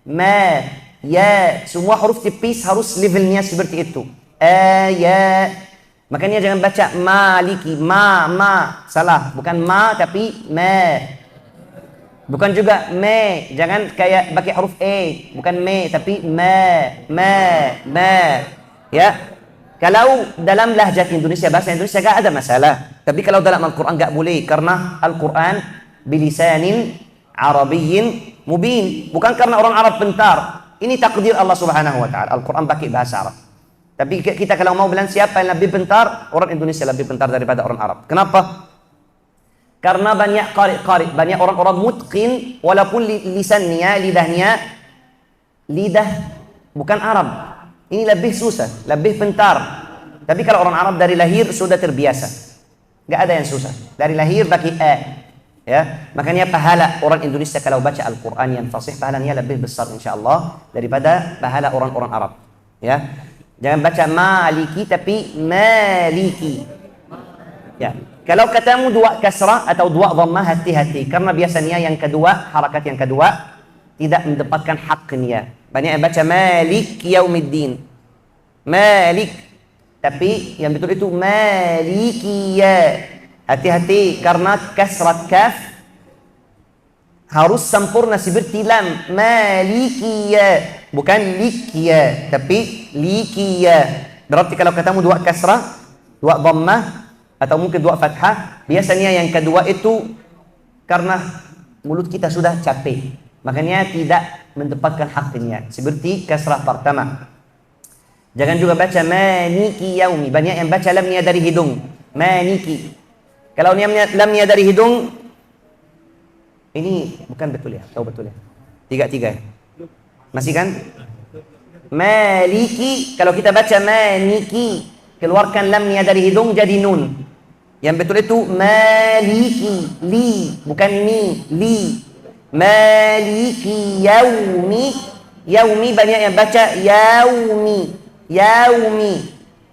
Ma, Ya. Semua huruf tipis harus levelnya seperti itu. A, Ya. Makanya jangan baca Maliki, ma. Salah. Bukan ma, tapi ma. Bukan juga me. Jangan kayak baki huruf E. Bukan me, tapi ma. Ya. Kalau dalam lahjat Indonesia, bahasa Indonesia gak ada masalah. Tapi kalau dalam Al-Quran gak boleh. Karena Al-Quran bilisanin Arabiyyin mubin. Bukan karena orang Arab pintar. Ini takdir Allah subhanahu wa ta'ala. Al-Quran pakai bahasa Arab. Tapi kita kalau mau bilang siapa yang lebih pintar, orang Indonesia lebih pintar daripada orang Arab. Kenapa? Karena banyak qari, banyak orang-orang mutqin, walaupun lisannya, lidah bukan Arab. Ini lebih susah, lebih pintar. Tapi kalau orang Arab dari lahir sudah terbiasa. Gak ada yang susah. Dari lahir baki A. Ya, makanya pahala orang Indonesia kalau baca Al-Quran yang fasih, pahalanya lebih besar insyaAllah daripada pahala orang-orang Arab. Ya, jangan baca Maliki tapi Maliki. Ya, kalau katamu 2 kasrah atau 2 dhammah, hati-hati. Karena biasanya yang kedua, harakat yang kedua tidak mendapatkan haknya. Banyak yang baca Malik Yaumiddin. Malik. Tapi yang betul itu Malikiyah. Hati-hati karena kasrat kaf harus sempurna seperti lam. Malikiyah. Bukan likiyah, tapi likiyah. Berarti kalau katamu 2 kasrah, 2 dhammah, atau mungkin 2 fathah, biasanya yang kedua itu karena mulut kita sudah capek. Makanya tidak mendapatkan haknya. Seperti kasrah pertama. Jangan juga baca Maniki Yaumi. Banyak yang baca lamnya dari hidung. Maniki. Kalau lamnya dari hidung, ini bukan betul ya. Tahu betul ya? 3 ya. Masih kan? Maliki. Kalau kita baca Maniki, keluarkan lamnya dari hidung jadi nun. Yang betul itu Maliki. Li. Bukan mi. Li. Maliki yaumi. Yaumi banyak yang baca yaumi. Yaumi.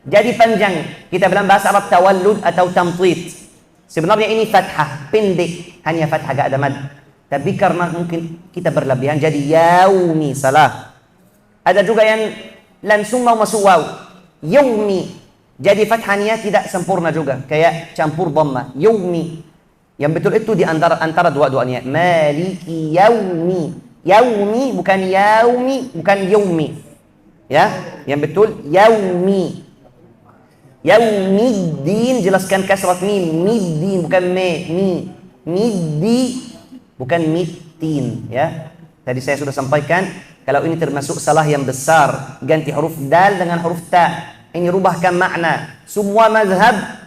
Jadi panjang. Kita bilang bahasa Arab tawallud atau tamtid. Sebenarnya ini fathah, pendek. Hanya fathah, gak ada mad. Tapi karena mungkin kita berlebihan jadi yaumi. Salah. Ada juga yang langsung mau masuk waw. Yaumi. Jadi fathahnya tidak sempurna juga. Kayak campur dhamma. Yaumi. Yang betul itu di antara dua-duanya. Maliki yaumi. Yaumi bukan yaumi, bukan yaumi. Ya, yang betul yaumi. Yaumiddin, jelaskan kasrat mim. Middin bukan mi. Middi bukan mitin, ya. Tadi saya sudah sampaikan Kalau ini termasuk salah yang besar, ganti huruf dal dengan huruf ta. Ini rubahkan makna. Semua mazhab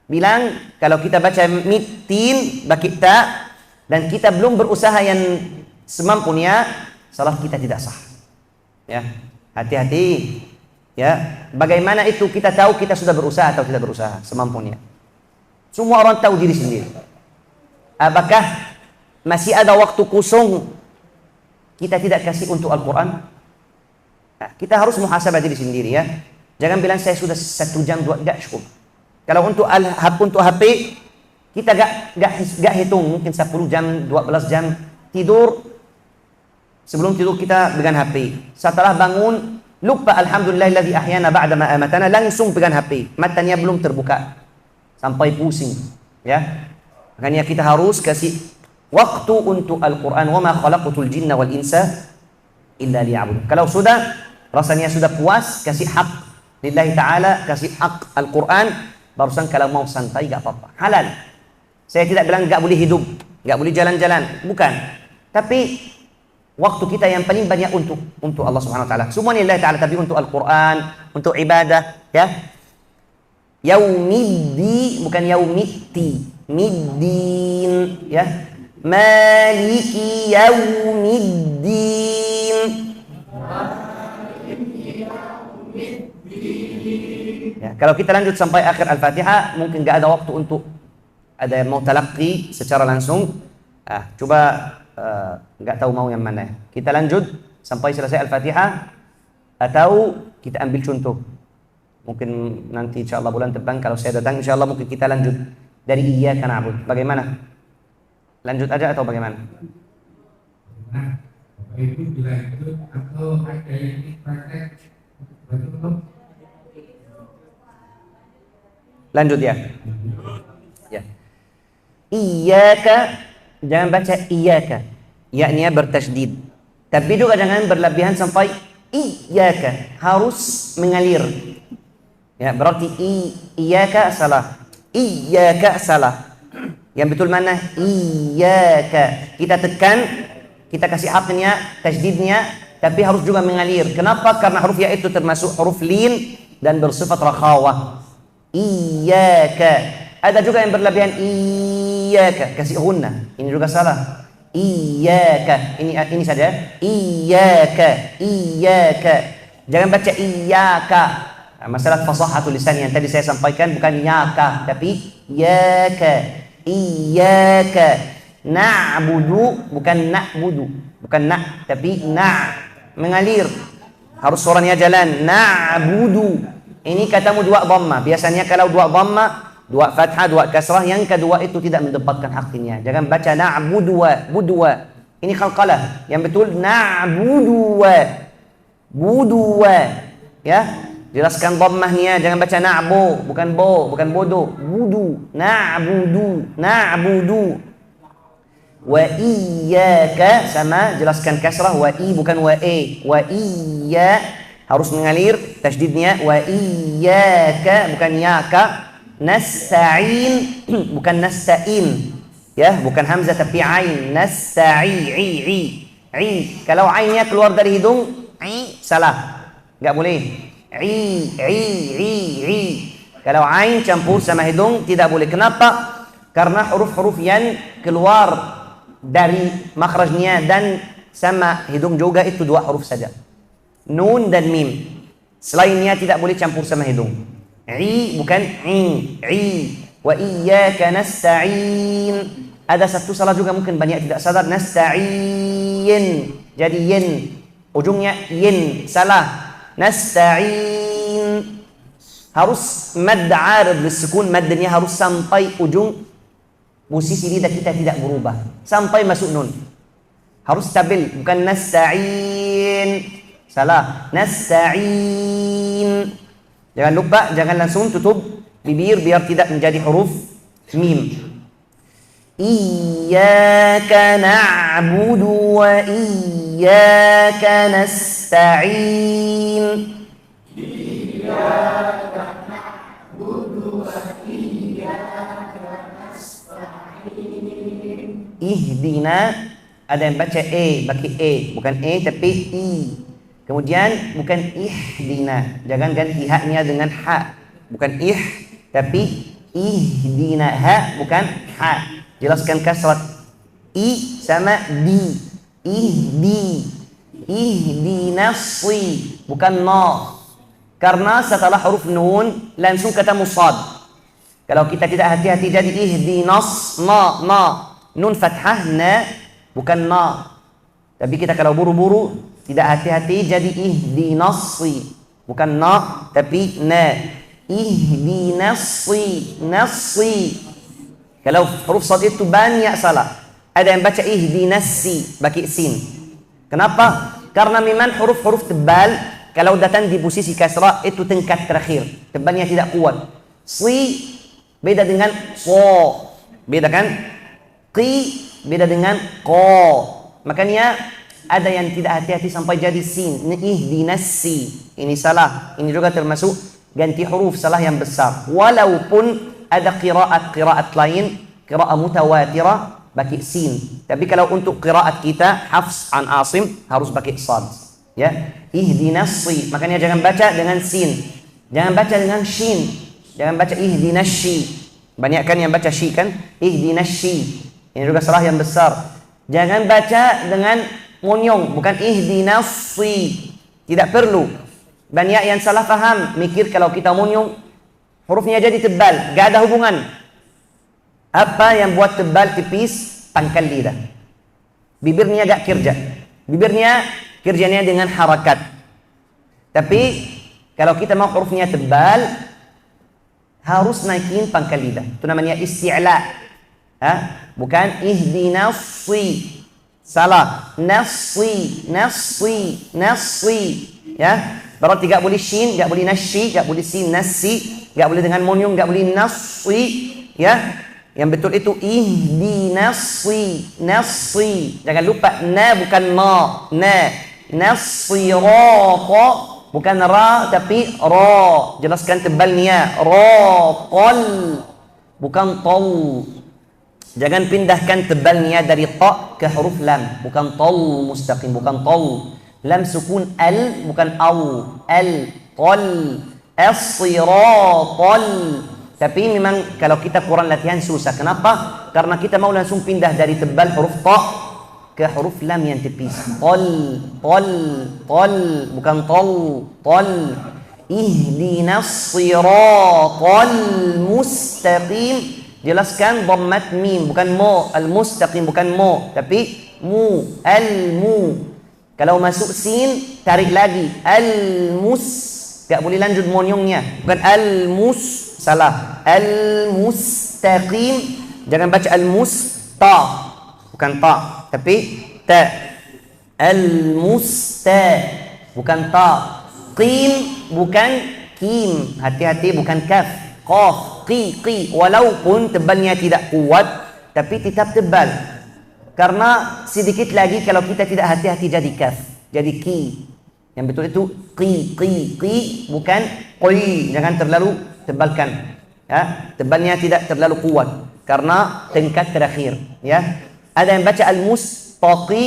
bilang kalau kita baca mitin baki ta dan kita belum berusaha yang semampunya, salat kita tidak sah. Ya, hati-hati. Ya, bagaimana itu kita tahu kita sudah berusaha atau tidak berusaha semampunya? Semua orang tahu diri sendiri. Apakah masih ada waktu kosong kita tidak kasih untuk Al-Quran? Nah, kita harus muhasabah diri sendiri ya. Jangan bilang saya sudah 1 jam 2 enggak cukup. Kalau untuk HP kita gak hitung, mungkin 10 jam 12 jam tidur. Sebelum tidur kita pegang HP. Setelah bangun lupa alhamdulillahilladzi ahyana ba'da ma amatana, langsung pegang HP. Matanya belum terbuka sampai pusing ya. Makanya kita harus kasih waktu untuk Al-Quran. Wa ma khalaqatul jinna wal insa illa liya'budun. Kalau sudah rasanya sudah puas, kasih hak lillahi ta'ala, kasih hak Al-Quran, barusan kalau mau santai gak apa-apa, halal. Saya tidak bilang gak boleh hidup, gak boleh jalan-jalan, bukan. Tapi waktu kita yang paling banyak untuk Allah Subhanahu wa taala. Semua lillahi ta'ala, tapi untuk Al-Quran, untuk ibadah ya. Yaumiddi bukan yaumitti, middin ya. Maliki yaumiddin. Ya, kalau kita lanjut sampai akhir Al-Fatihah, mungkin gak ada waktu untuk ada yang mau talaqi secara langsung. Coba nggak tahu mau yang mana. Kita lanjut sampai selesai Al-Fatihah atau kita ambil contoh. Mungkin nanti insyaallah bulan depan kalau saya datang insyaallah mungkin kita lanjut dari iyyaka na'budu. Bagaimana? Lanjut aja atau bagaimana? Nah, Bapak Ibu dilanjut atau ada yang praktek betul? Lanjut ya. Ya. Iyyaka, jangan baca iyyaka. Ya-nya bertasydid. Tapi juga jangan berlebihan sampai iyyaka, harus mengalir. Ya, berarti iyyaka salah. Iyyaka salah. Yang betul mana? Iyyaka. Kita tekan, kita kasih haknya, tasydidnya, tapi harus juga mengalir. Kenapa? Karena huruf ya itu termasuk huruf lin dan bersifat rakhawah. Iyyaka. Ada juga yang berlebihan iyyaka, kasih hunna. Ini juga salah. Iyyaka. Ini saja. Iyyaka. Iyyaka. Jangan baca iyyaka. Masalah fasahatul lisan yang tadi saya sampaikan bukan yaka tapi yaka. Iyyaka na'budu bukan na'budu, bukan na tapi na, mengalir, harus suaranya jalan. Na'budu ini katamu dua dhamma. Biasanya kalau dua dhamma, dua fathah, dua kasrah, yang kedua itu tidak mendapatkan haknya. Jangan baca na'budu wa budwa, ini qalqalah. Yang betul na'budu wa budu wa ya. Jelaskan dhammahnya, jangan baca na'bu, bukan bo, bukan bodoh. Budu, na'budu, na'budu. Wa iyyaka sama, jelaskan kasrah, wa i bukan wa e. Wa iyya harus mengalir tasydidnya. Wa iyyaka bukan yaka. Nasta'in bukan nasta'in. Ya, bukan hamzah tapi ain. Nasta'i. Kalau ainnya keluar dari hidung, salah. Enggak boleh. Kalau ain campur sama hidung tidak boleh. Kenapa? Karena huruf-huruf yang keluar dari makhrajnya dan sama hidung juga itu dua huruf saja, nun dan mim. Selainnya tidak boleh campur sama hidung. Bukan wa iyyaka nasta'in. Ada satu salah juga mungkin banyak tidak sadar, nasta'in jadi yin, ujungnya yin, salah. Nasta'in harus mad 'arid lisukun, madnya harus sampai ujung, posisi lidah kita tidak berubah sampai masuk nun, harus stabil, bukan nasta'in, salah. Nasta'in. Jangan lupa, jangan langsung tutup bibir biar tidak menjadi huruf mim. Iyyaka na'budu wa iyyaka nasta'in. Iyyaka na'budu wa iyyaka nasta'in. Ihdina ada yang baca bagi bukan tapi i. Kemudian bukan ihdina, jangan ganti haknya dengan ha. Bukan tapi ihdina, ha bukan ha. Jelaskan kasrat i sama di. Ihdinasi bukan na. Karena setelah huruf nun langsung ketemu sad. Kalau kita tidak hati-hati jadi ihdinas na. Nun fathah na bukan na. Tapi kita kalau buru-buru tidak hati-hati jadi ihdinasi, bukan na tapi na. Ihdinasi, nasi. Kalau huruf sad itu banyak salah. Ada yang baca ihdinasi bagi sin. Kenapa? Karena memang huruf-huruf tebal kalau datang di posisi kasrah itu tingkat terakhir, tebalnya tidak kuat. Si beda dengan so, beda kan? Qi beda dengan ko. Makanya ada yang tidak hati-hati sampai jadi sin. Ihdinasi. Ini salah. Ini juga termasuk ganti huruf salah yang besar. Walaupun ada qiraat lain, qiraat mutawatirah pakai sin. Tapi kalau untuk qiraat kita Hafs an Asim harus pakai sad. Ya. Ihdinasi. Makanya jangan baca dengan sin. Jangan baca dengan shin. Jangan baca ihdinasyi. Banyak kan yang baca shi kan? Ihdinasyi. Ini juga salah yang besar. Jangan baca dengan monyong, bukan ihdinasi. Tidak perlu. Banyak yang salah faham, mikir kalau kita monyong hurufnya jadi tebal, gak ada hubungan. Apa yang buat tebal tipis? Pangkal lidah. Bibirnya gak kerja. Bibirnya kerjanya dengan harakat. Tapi kalau kita mau hurufnya tebal harus naikin pangkal lidah. Itu namanya isti'la. Bukan ihdinasi. Salah. Nasi. Ya. Berarti gak boleh shin, gak boleh nasyi, gak boleh sin, nasi, gak boleh dengan monyong, gak boleh nasi. Ya. Yang betul itu ihdinasi. Jangan lupa na bukan ma. Nasirata bukan ra tapi ra. Jelaskan tebalnya. Raqal bukan tal. Jangan pindahkan tebalnya dari ta ke huruf lam. Bukan tal mustaqim, bukan tal. Lam sukun al bukan au. Al tal as-siratal. Tapi memang kalau kita kurang latihan susah. Kenapa? Karena kita mau langsung pindah dari tebal huruf ta ke huruf lam yang tipis. Tal bukan tal. Ihdinas siratal mustaqim. Jelaskan dhammat mim bukan mo. Al-mustaqim bukan mo tapi mu. Al-mu. Kalau masuk sin tarik lagi. Al-mus. Tak boleh lanjut monyongnya. Bukan al-mus. Salah. Al-mustaqim. Jangan baca al-musta. Bukan ta tapi ta. Al-musta. Bukan ta. Qim bukan kim. Hati-hati bukan kaf. Qaf, qi. Walaupun tebalnya tidak kuat tapi tetap tebal. Karena sedikit lagi kalau kita tidak hati-hati jadi kaf, jadi ki. Yang betul itu qi bukan qi. Jangan terlalu tebalkan. Ya, tebalnya tidak terlalu kuat karena tingkat terakhir, ya. Ada yang baca al-mustaqi,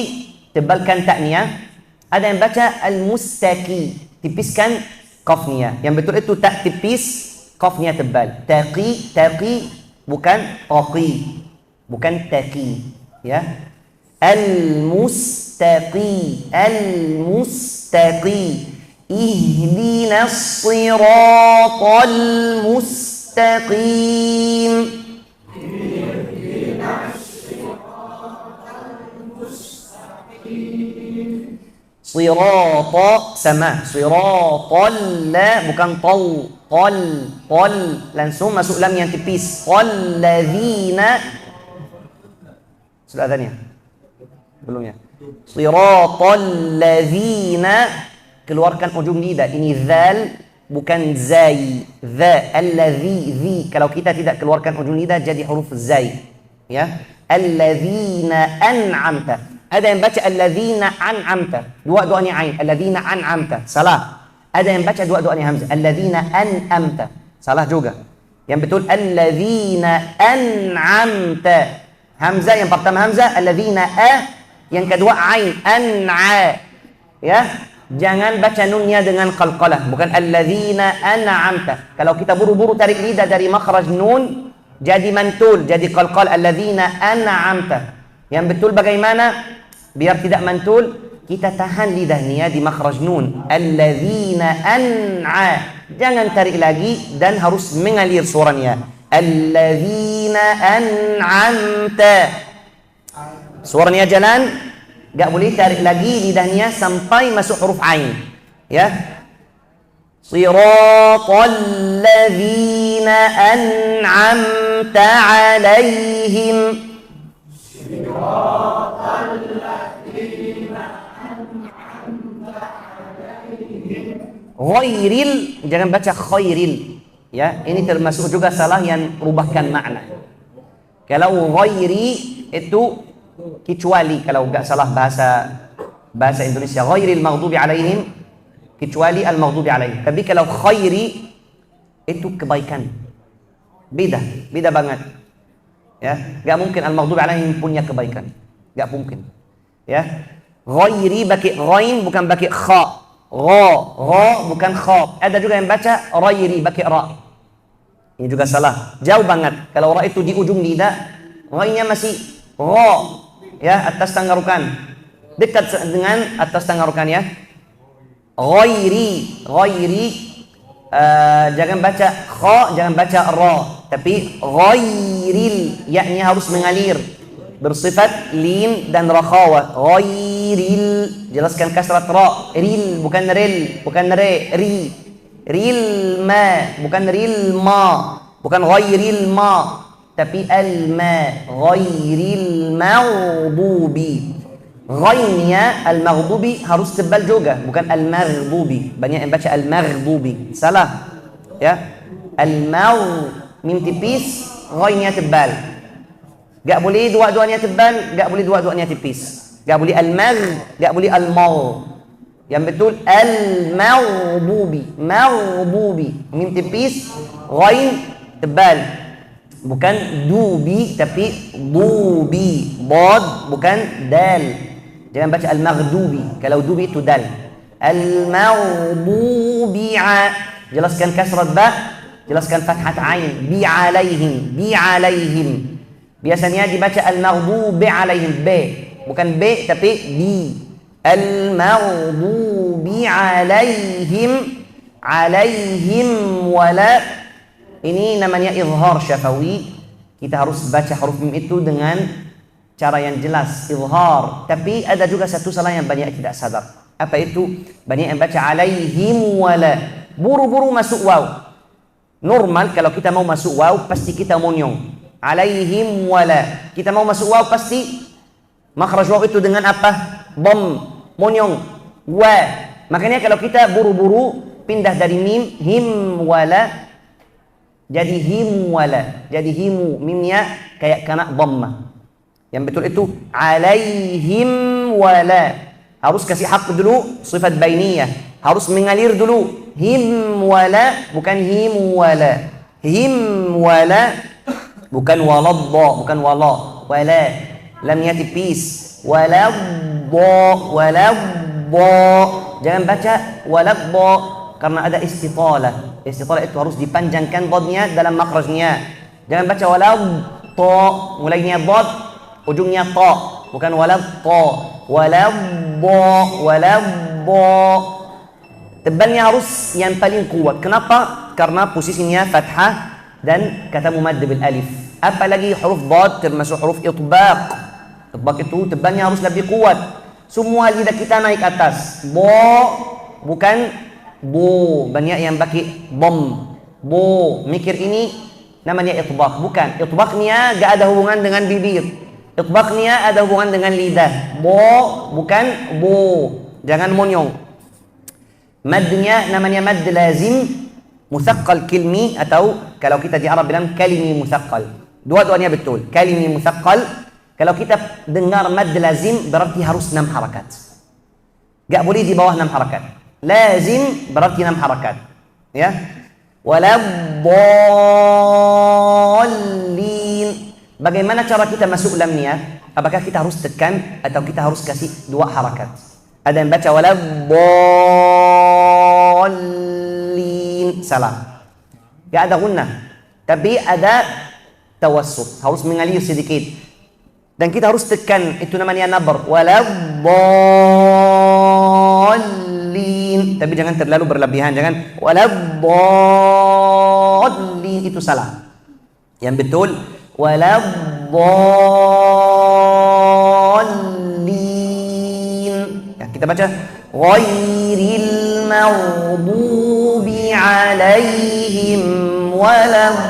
tebalkan taknya. Ada yang baca al-mustaqi, tipiskan qafnya. Yang betul itu tak tipis, qafnya tebal. Taqi bukan taqi, bukan taqi, ya. Al-mustaqi ihdinas siratal mustaqim. Sirata sama. Siratal la bukan tal. Langsung masuk lam yang tipis. Qalladzina. Sudah adanya? Belum ya? Siratal ladzina. Keluarkan ujung lidah. Ini zal bukan zai. Za. Alladzi. Kalau kita tidak keluarkan ujung lidah jadi huruf zai. Ya. Alladzina an'amta. Ada yang baca alladzina an'amta. Dua-duanya ain. Alladzina an'amta. Salah. Ada yang baca dua-duanya hamzah. Alladzina an'amta. Salah juga. Yang betul alladzina an'amta. Hamzah yang pertama hamzah. Alladzina Yang kedua ain, an'a. Ya, jangan baca nunnya dengan qalqalah, bukan alladzina an'amta. Kalau kita buru-buru tarik lidah dari makhraj nun, jadi mantul, jadi qalqal alladzina an'amta. Yang betul bagaimana? Biar tidak mantul, kita tahan lidahnya di makhraj nun. Alladzina an'a. Jangan tarik lagi dan harus mengalir suaranya. Alladzina an'amta. Suaranya jalan, gak boleh tarik lagi lidahnya sampai masuk huruf ain. Ya. Siratal ladzina an'amta alaihim. Ghairil, jangan baca khairil. Ya, ini termasuk juga salah yang merubahkan makna. Kalau ghairi itu kecuali, kalau enggak salah bahasa Indonesia, ghairil maghdubi alaihim, kecuali al maghdubi alaihim. Tapi kalau khairi itu kebaikan. Beda banget. Ya, enggak mungkin al maghdubi alaihim punya kebaikan. Enggak mungkin. Ya. Ghairi pakai ghain bukan pakai kha. Gha bukan kha. Ada juga yang baca ghairi pakai ra. Ini juga salah. Jauh banget. Kalau ra itu di ujung lidah, ghainnya masih gha. Ya, atas tenggorokan. Dekat dengan atas tenggorokan ya. Ghairi jangan baca kha, jangan baca ra, tapi ghairil, ya-nya harus mengalir. Bersifat lin dan rakhawa. Ghairil, jelaskan kasrat ra, ril bukan ril, bukan re, ri. Ril ma, bukan ril ma, bukan ghairil ma, tapi al ma, ghairil maghdubi. Ghainnya al maghdubi harus tebal juga, bukan al maghdubi. Banyak yang baca al maghdubi, salah. Ya, al mim tipis, ghainnya tebal. Gak boleh dua-duanya tebal, gak boleh dua-duanya tipis. Gak boleh al-magh, gak boleh al-maw. Yang betul al-maghdubi. Maghdubi. Mim tipis, ghain tebal. Bukan dubi, tapi dubi. Bod, bukan dal. Jangan baca al-maghdubi. Kalau dubi itu dal. Al-maghdubi'a. Jelaskan kasrat ba, jelaskan fathat ain. Bi'alaihim. Bi'alaihim. Biasanya dibaca al-maghdubi alaihim, b, bukan b tapi b. Al-maghdubi alaihim wala. Ini namanya izhar syafawi. Kita harus baca huruf mim itu dengan cara yang jelas, izhar. Tapi ada juga satu salah yang banyak tidak sadar. Apa itu? Banyak yang baca alaihim wala, buru-buru masuk waw. Normal kalau kita mau masuk waw pasti kita monyong. Alaihim wala. Kita mau masuk waw pasti makhraj waw itu dengan apa? Dom, monyong, wa. Makanya kalau kita buru-buru pindah dari mim, him wala, jadi him wala, jadi himu, mimnya kayak kena dhamma. Yang betul itu alaihim wala. Harus kasih hak dulu, sifat bainiyah. Harus mengalir dulu. Him wala, bukan him wala. Him wala, bukan waladha, bukan wala, wala, lamnya tipis. Waladha. Jangan baca waladha karena ada istitalah. Istitalah itu harus dipanjangkan dhamnya dalam makhrajnya. Jangan baca waladha, mulainya dhad, ujungnya ta, bukan waladha. Waladha. Tebalnya harus yang paling kuat. Kenapa? Karena posisinya fathah dan kata mumad bil alif. Apalagi huruf dhad termasuk huruf itbaq. Itbaq itu tebalnya harus lebih kuat. Semua lidah kita naik atas. Bo, bukan bo. Banyak yang pakai bom. Bo, mikir ini namanya itbaq. Bukan. Itbaqnya gak ada hubungan dengan bibir. Itbaqnya ada hubungan dengan lidah. Bo, bukan bo. Jangan monyong. Madnya namanya mad lazim musaqqal kilmi, atau kalau kita di Arab bilang kalimi musaqqal. Dua-duanya betul. Kalimi musaqqal. Kalau kita dengar mad lazim berarti harus 6 harakat. Gak boleh di bawah 6 harakat. Lazim berarti 6 harakat. Ya. Waladdallin. Bagaimana cara kita masuk lam niat? Apakah kita harus tekan atau kita harus kasih 2 harakat? Ada yang baca waladdallin, salah. Gak ada gunnah, tapi ada tawassut, harus mengalir sedikit. Dan kita harus tekan, itu namanya nabr. Waladdallin, tapi jangan terlalu berlebihan, jangan waladdallin, itu salah. Yang betul waladdallin. Ya, kita baca ghairil maghdubi alaihim waladdallin.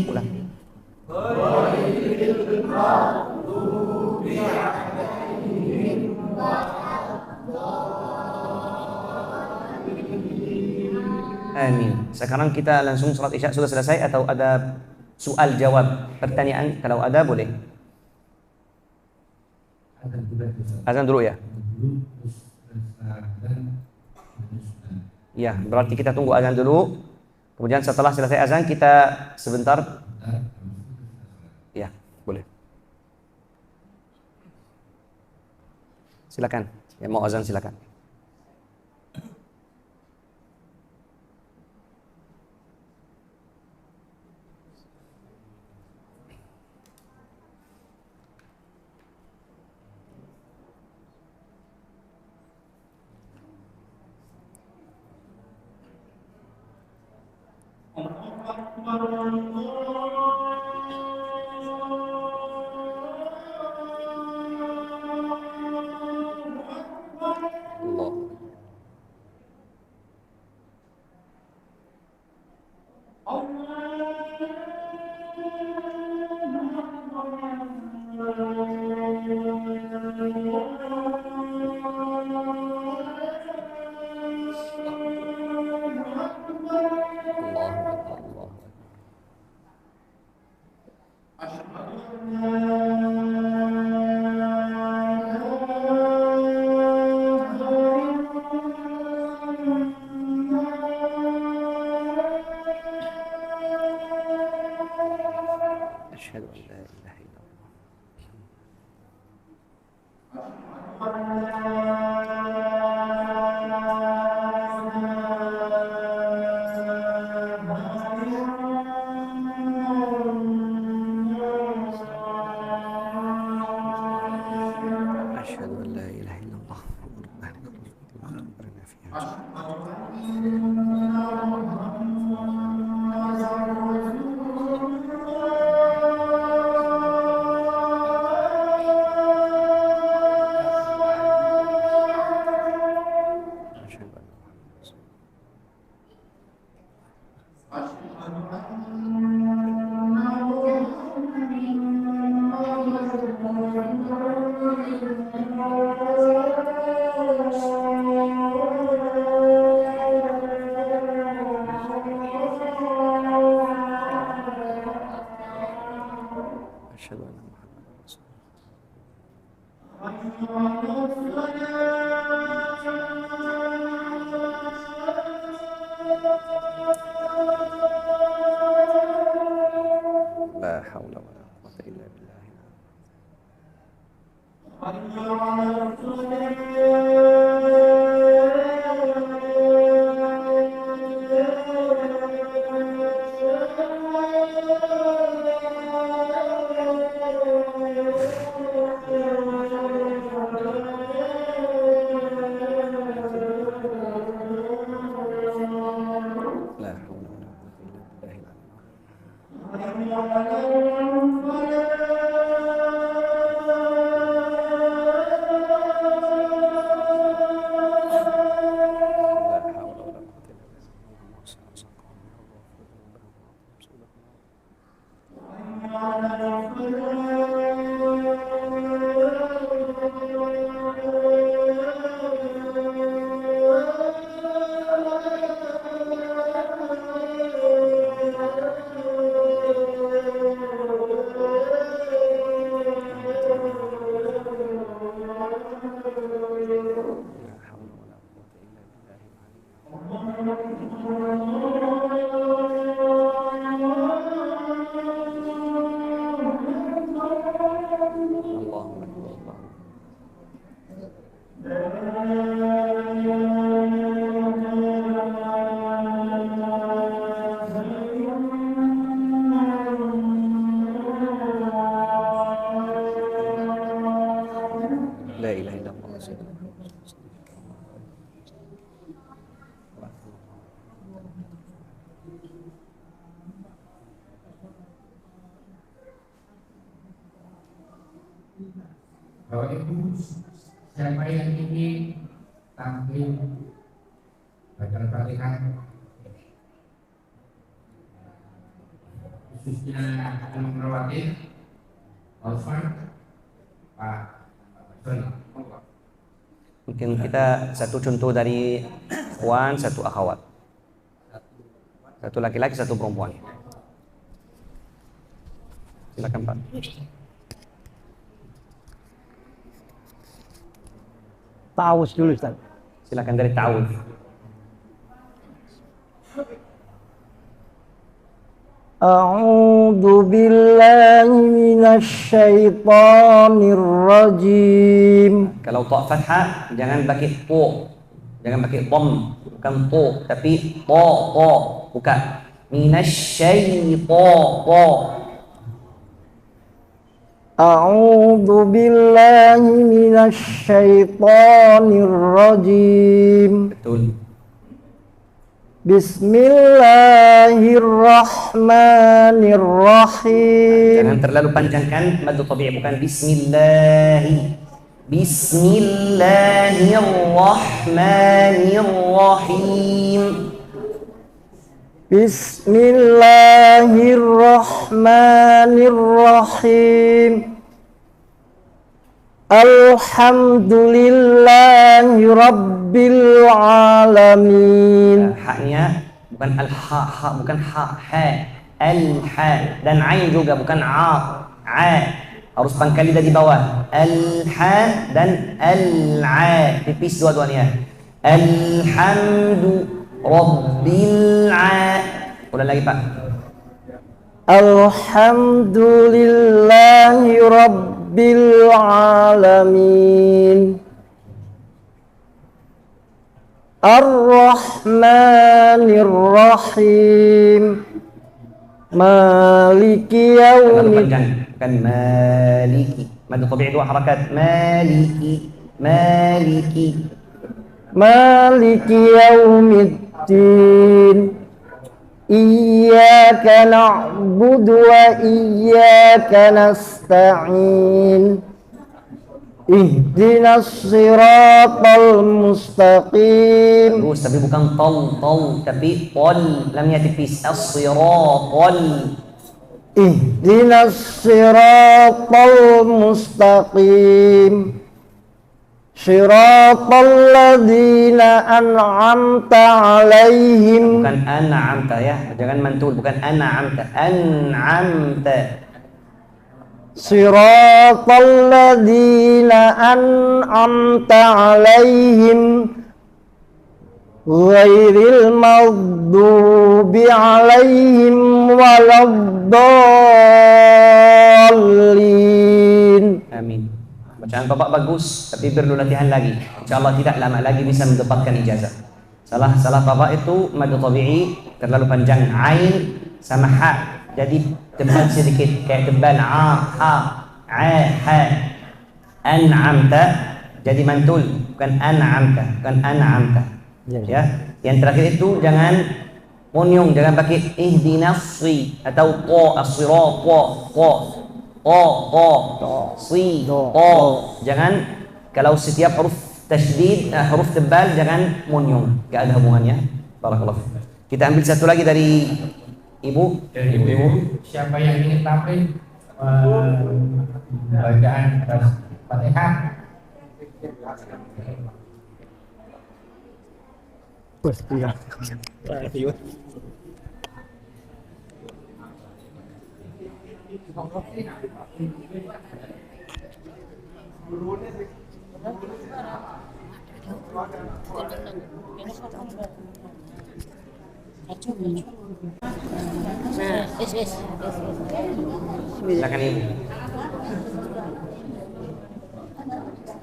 Ulang. Amin. Sekarang kita langsung salat Isya sudah selesai atau ada soal jawab pertanyaan? Kalau ada boleh. Azan dulu ya. Ya, berarti kita tunggu azan dulu. Kemudian setelah selesai azan kita sebentar. Ya, boleh. Silakan. Yang mau azan silakan. Allah. أشهد أن لا إله إلا الله. أشهد أن لا إله إلا الله. أشهد أن محمدا رسول الله. لا حول ولا قوة إلا بالله. لا حول ولا قوة إلا بالله. لا حول ولا قوة إلا بالله. La ilaha illallah. Bapak Ibu, siapa yang ingin tampil baca Al-Fatihah, khususnya Imam Rawatib, Alfan, Pak Soni. Mungkin kita satu contoh dari ikhwan, satu akhwat. Satu laki-laki, satu perempuan. Silakan Pak. Ta'awuz dulu Ustaz. Silakan dari ta'awudz. A'udzu billahi minasy syaithanir rajim. Kalau ta fathah jangan pakai to. Jangan pakai dom, bukan to, tapi to, bukan. Minasyaiton. A'udzu billahi minasy syaithanir rajim. Betul. Bismillahirrahmanirrahim. Jangan terlalu panjangkan mad tabi'i, bukan bismillahi. Bismillahirrahmanirrahim. Bismillahirrahmanirrahim. Alhamdulillahi Rabbil Alamin. Haknya bukan al-ha, bukan ha, al-ha. Dan ain juga bukan a. Harus pangkal lidah di bawah. Al-ha dan al-a. Tipis dua-duanya. Alhamdu Rabbil a. Ulang lagi Pak. Alhamdulillahi Rabbil Alamin. Ar-Rahmanir Rahim. Maliki yaumiddin. Bukan maliki. Mad tabi'i dua harakat. Maliki. Maliki yaumiddin. Iyyaka na'budu wa iyyaka nasta'in. Ihdinas siratal mustaqim. Terus tapi bukan tol, tapi tol. Lamnya tipis. As-siratal. Ihdinas siratal mustaqim. Siratal ladzina an'amta alaihim. Bukan an'amta ya, jangan mantul, bukan an'amta. Siratal ladzina an'amta alaihim ghairil maghdubi alaihim waladdallin. Amin. Bacaan Bapak bagus, tapi perlu latihan lagi. InsyaAllah tidak lama lagi bisa mendapatkan ijazah. Salah Bapak itu mad tabi'i terlalu panjang, ain sama ha. Jadi tebal sedikit, kayak tebal ha. An'amta jadi mantul, bukan an'amta. Ya. Yang terakhir itu jangan monyong, jangan pakai ihdinas atau as-sirat Jangan, kalau setiap huruf tasydid, huruf tebal jangan monyong, gak ada hubungannya. Barakallahu. Kita ambil satu lagi dari Ibu. Ibu, siapa yang ingin tampil bacaan Fatihah? Silakan Ibu.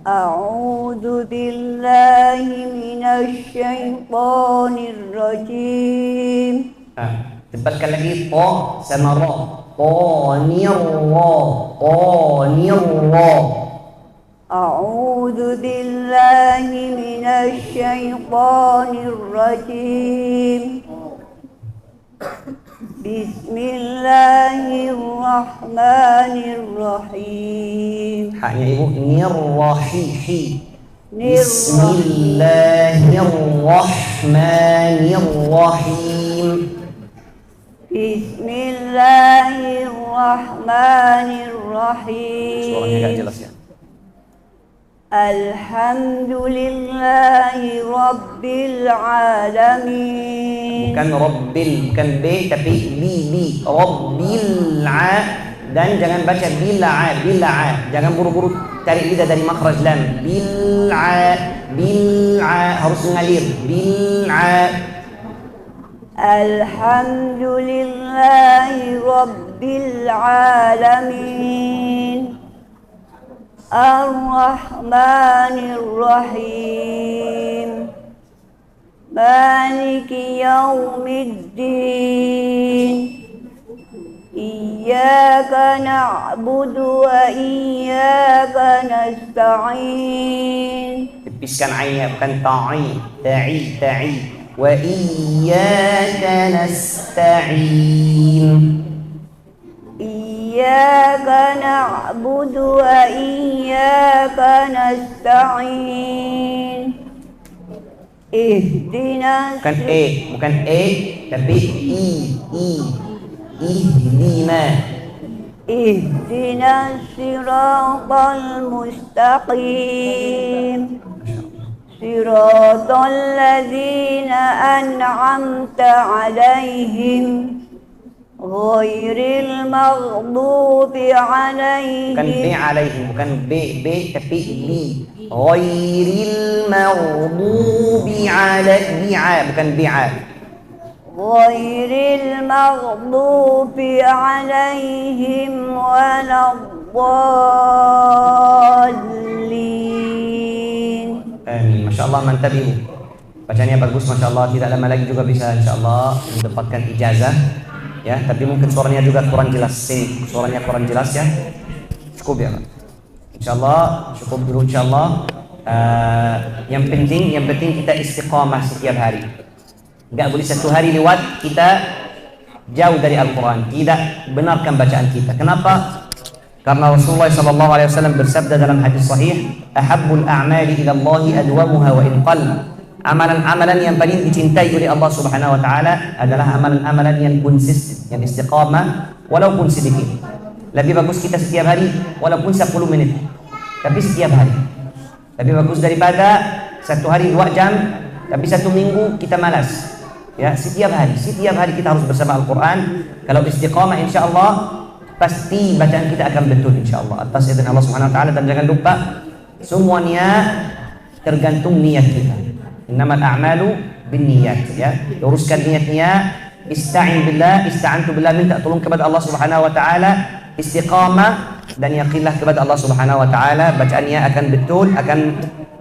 A'udzu billahi minasy syaithanir rajim. Tebalkan lagi ta sama ra. Tanirra. أعوذ بالله من الشيطان الرجيم بسم الله الرحمن الرحيم. Haknya ibu nirrahihi. Bismillahirrahmanirrahim. Bismillahirrahmanirrahim. Suaranya agak jelas ya. Alhamdulillahi Rabbil Alamin. Bukan Rabbil, bukan B tapi bi. Rabbil dan jangan baca bil'a. Jangan buru-buru cari lidah dari makhraj lam. Bil'a harus mengalir. Bil'a. Alhamdulillahi Rabbil Alamin. Ar-Rahmanir Rahim. Maliki Yaumiddin. Iyyaka na'budu wa iyyaka nasta'in. Tepiskan ainnya bukan ta'i. Wa iyyaka nasta'in. Iyyaka na'budu wa iyyaka nasta'in. Ihdinas Bukan tapi ihdina. Ihdinas siratal mustaqim. Siratal ladzina an'amta 'alaihim ghairil maghdubi 'alaihim. Bukan B tapi bi. Ghairil maghdubi 'alaihim. Bukan bi'a. ghairil maghdubi 'alaihim waladdallin. Amin. Masya Allah, mantap ibu. Bacanya bagus, Masya Allah. Tidak lama lagi juga bisa Insya Allah mendapatkan ijazah. Ya, tapi mungkin suaranya juga kurang jelas. Suaranya kurang jelas ya. Cukup ya, Pak. Insya Allah, cukup dulu Insya Allah. Yang penting kita istiqamah setiap hari. Enggak boleh satu hari lewat kita jauh dari Al-Quran, tidak benarkan bacaan kita. Kenapa? Karena Rasulullah SAW bersabda dalam hadis sahih, ahabbul a'mali ila Allahi adwamuha wa in qall. Amalan-amalan yang paling dicintai oleh Allah Subhanahu wa taala adalah amalan-amalan yang konsisten, yang istiqamah walaupun sedikit. Lebih bagus kita setiap hari walaupun 10 menit, tapi setiap hari. Lebih bagus daripada satu hari 2 jam, tapi 1 minggu kita malas. Ya, setiap hari kita harus bersama Al-Quran. Kalau istiqamah insya Allah pasti bacaan kita akan betul insya Allah atas izin Allah Subhanahu wa taala. Dan jangan lupa semuanya tergantung niat kita. Innamal a'malu binniyat, ya. Luruskan niatnya. Ista'antu billah, minta tolong kepada Allah Subhanahu wa taala, istiqamah dan yakinlah kepada Allah Subhanahu wa taala. Bacaannya akan betul, akan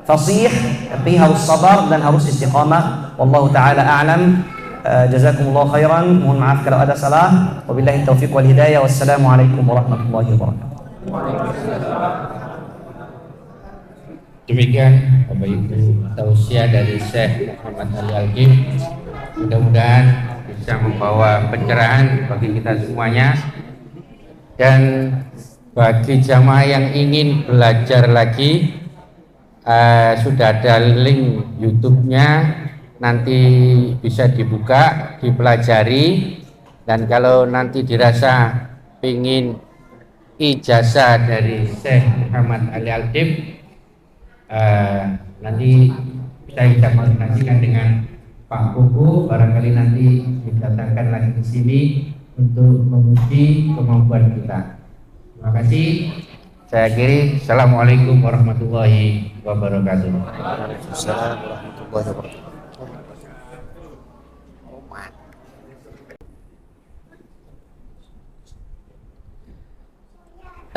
fasih, tapi harus sabar dan harus istiqamah. Wallahu taala a'lam. Jazakumullah khairan. Mohon maaf kalau ada salah. Wabillahi taufiq wal hidayah. Wassalamualaikum warahmatullahi wabarakatuh. Demikian Bapak Ibu tausiah dari Syekh Muhammad Ali Al-Kim. Mudah-mudahan bisa membawa pencerahan bagi kita semuanya. Dan bagi jamaah yang ingin belajar lagi, sudah ada link YouTube-nya, nanti bisa dibuka, dipelajari. Dan kalau nanti dirasa ingin ijazah dari Syekh Muhammad Ali Al-Kim, nanti bisa kita koordinasikan dengan Pak Kuku. Barangkali nanti didatangkan lagi di sini untuk menguji kemampuan kita. Terima kasih. Saya akhiri. Assalamualaikum warahmatullahi wabarakatuh. Waalaikumsalam warahmatullahi wabarakatuh.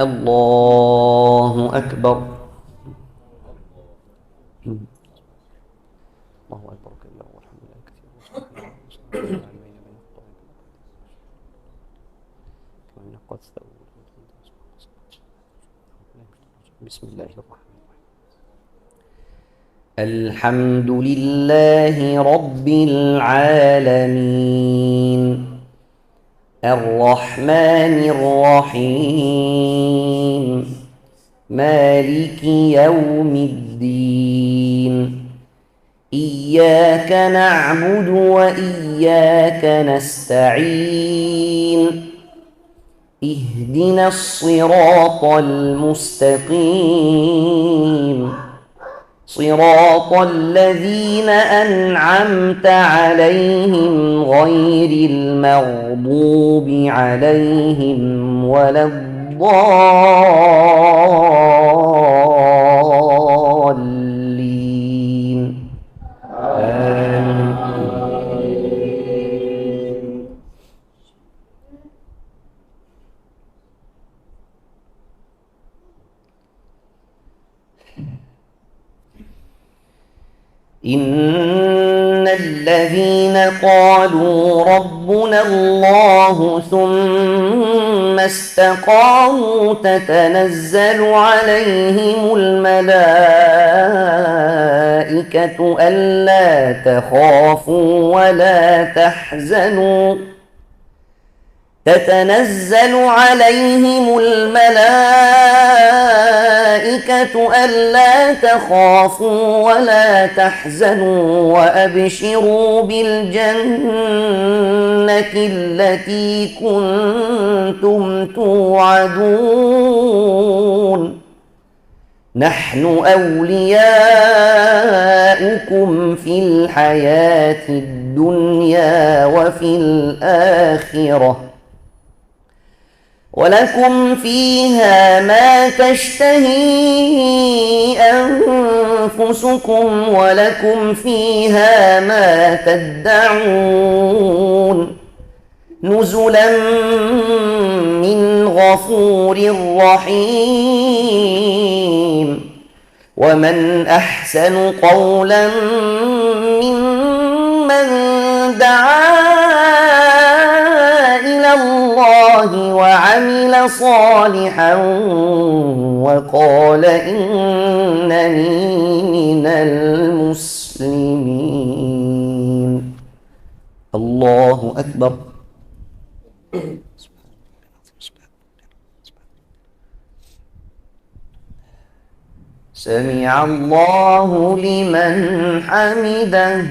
Allahu Akbar. Allahu Akbar. Alhamdulillah. بسم الله الرحمن الرحيم. الحمد لله رب العالمين الرحمن الرحيم مالك يوم الدين إياك نعبد وإياك نستعين اهدنا الصراط المستقيم صراط الذين أنعمت عليهم غير المغضوب عليهم ولا الضالين آمين. إن الذين قالوا ربنا الله ثم استقاموا تتنزل عليهم الملائكة ألا تخافوا ولا تحزنوا تتنزل عليهم الملائكة ألا تخافوا ولا تحزنوا وأبشروا بالجنة التي كنتم توعدون نحن أولياؤكم في الحياة الدنيا وفي الآخرة ولكم فيها ما تشتهي أنفسكم ولكم فيها ما تدعون نزلا من غفور رحيم ومن أحسن قولا ممن دعا إلى الله وعمل صالحا وقال إنني من المسلمين الله أكبر سمع الله لمن حمده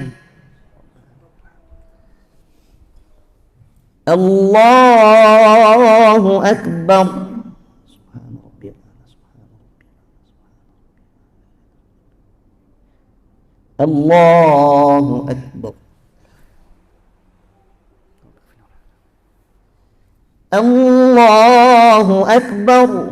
الله أكبر سبحان ربي الله أكبر الله أكبر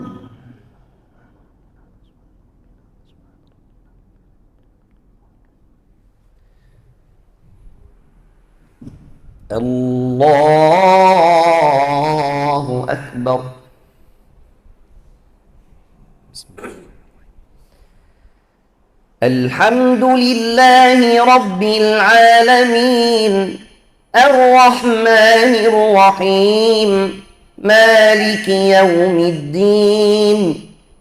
الله أكبر الحمد لله رب العالمين الرحمن الرحيم مالك يوم الدين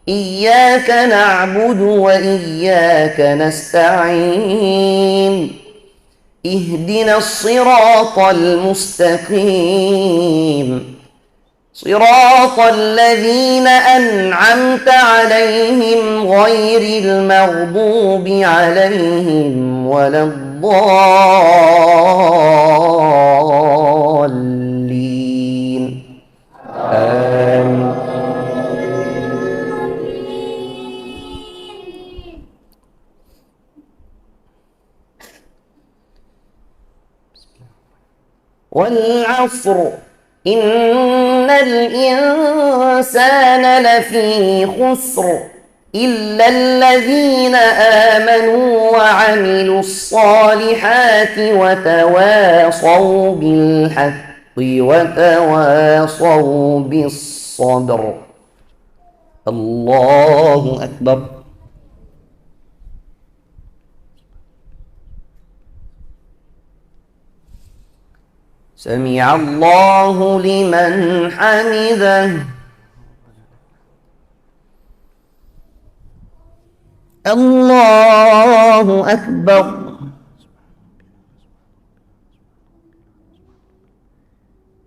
إياك نعبد وإياك نستعين اهدنا الصراط المستقيم صراط الذين أنعمت عليهم غير المغضوب عليهم ولا الضالين آمين. والعصر إن الإنسان لفي خسر إلا الذين آمنوا وعملوا الصالحات وتواصوا بالحق وتواصوا بالصبر الله أكبر سمع الله لمن حمده. الله أكبر.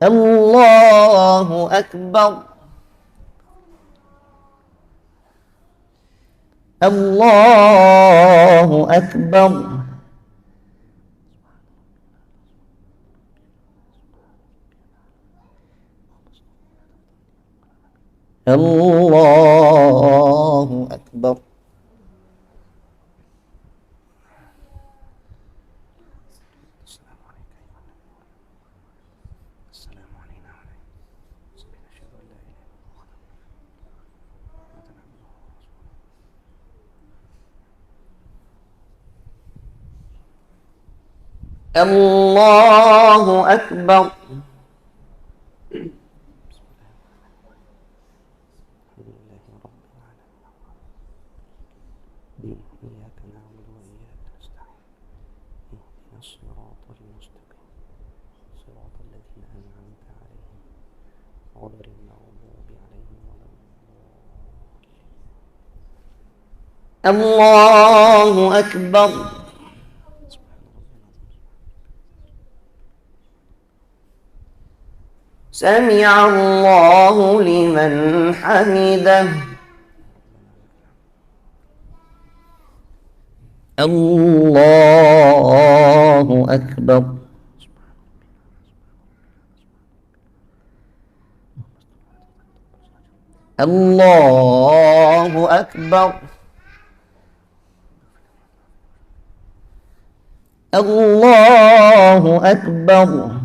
الله أكبر. الله أكبر. الله أكبر. الله أكبر. إياك نعبد وإياك نستعين اهدنا الصراط المستقيم صراط الذين أنعمت عليهم غير المغضوب عليهم ولا الضالين. الله أكبر. سمع الله لمن حمده. الله أكبر. الله أكبر. الله أكبر.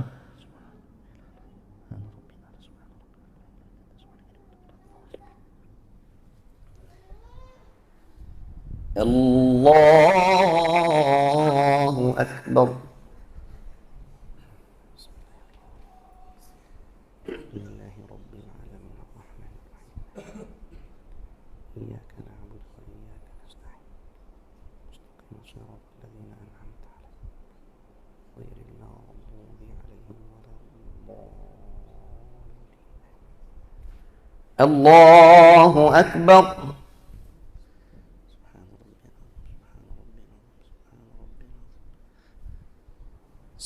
الله أكبر. لله رب العالمين الرحمن الرحيم إياك نعبد وإياك نستعين مستقيم صراط الذين أنعمت عليهم غير المغضوب عليهم ولا الضالين. الله أكبر.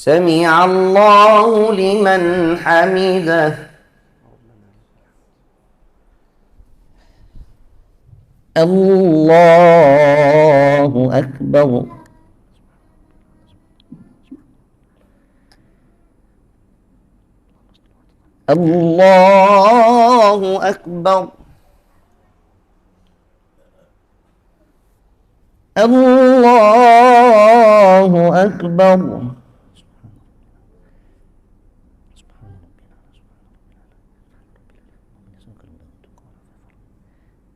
سمع الله لمن حمده. الله أكبر. الله أكبر. الله أكبر.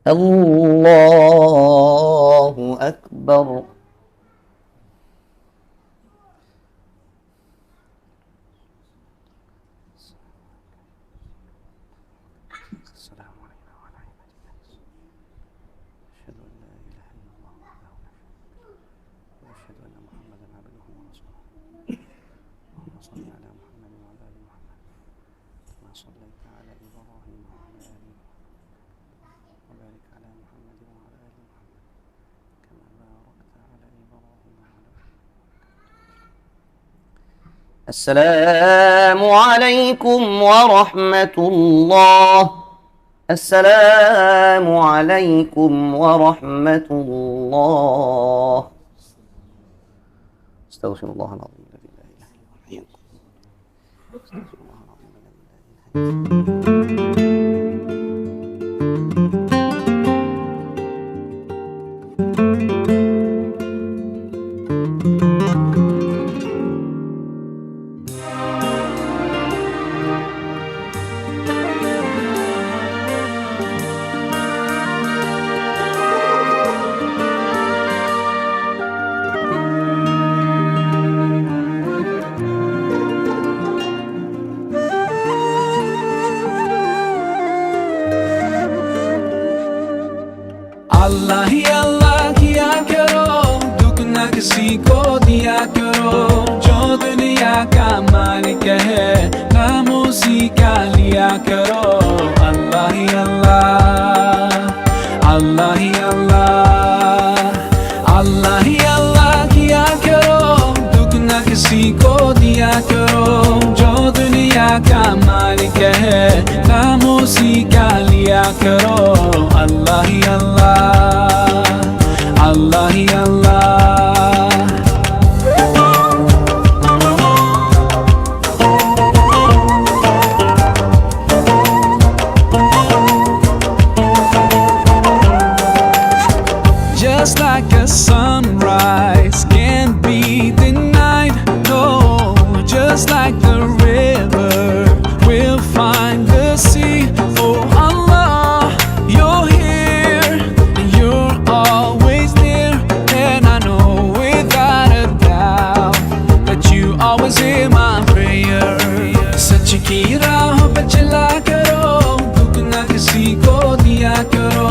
الله أكبر. السلام علينا وعلى عباد الله أشهد أن لا إله إلا الله وحده لا شريك له وأشهد أن محمدا عبده ورسوله. اللهم صل على محمد وعلى آل محمد كما صليت على إبراهيم وعلى آل وبارك على محمد وعلى آل محمد كما باركت على إبراهيم وعلى آل. السلام عليكم ورحمة الله. السلام عليكم ورحمة الله. استغفر الله العظيم الذي لا إله إلا هو. استغفر الله العظيم الذي لا إله إلا هو. का लिया करो। अल्लाह ही अल्लाह, अल्लाह ही अल्लाह, अल्लाह ही अल्लाह किया करो। दुख न किसी को दिया करो। जो दुनिया का मालिक है नाम उसी का लिया करो। अल्लाह ही अल्लाह, अल्लाह ही अल्लाह। Just like a sunrise can't be denied, no. Just like the river will find the sea. Oh Allah, you're here and you're always near. And I know without a doubt that you always hear my prayer. सच की राह पे चला करो। दुख न किसी को दिया करो।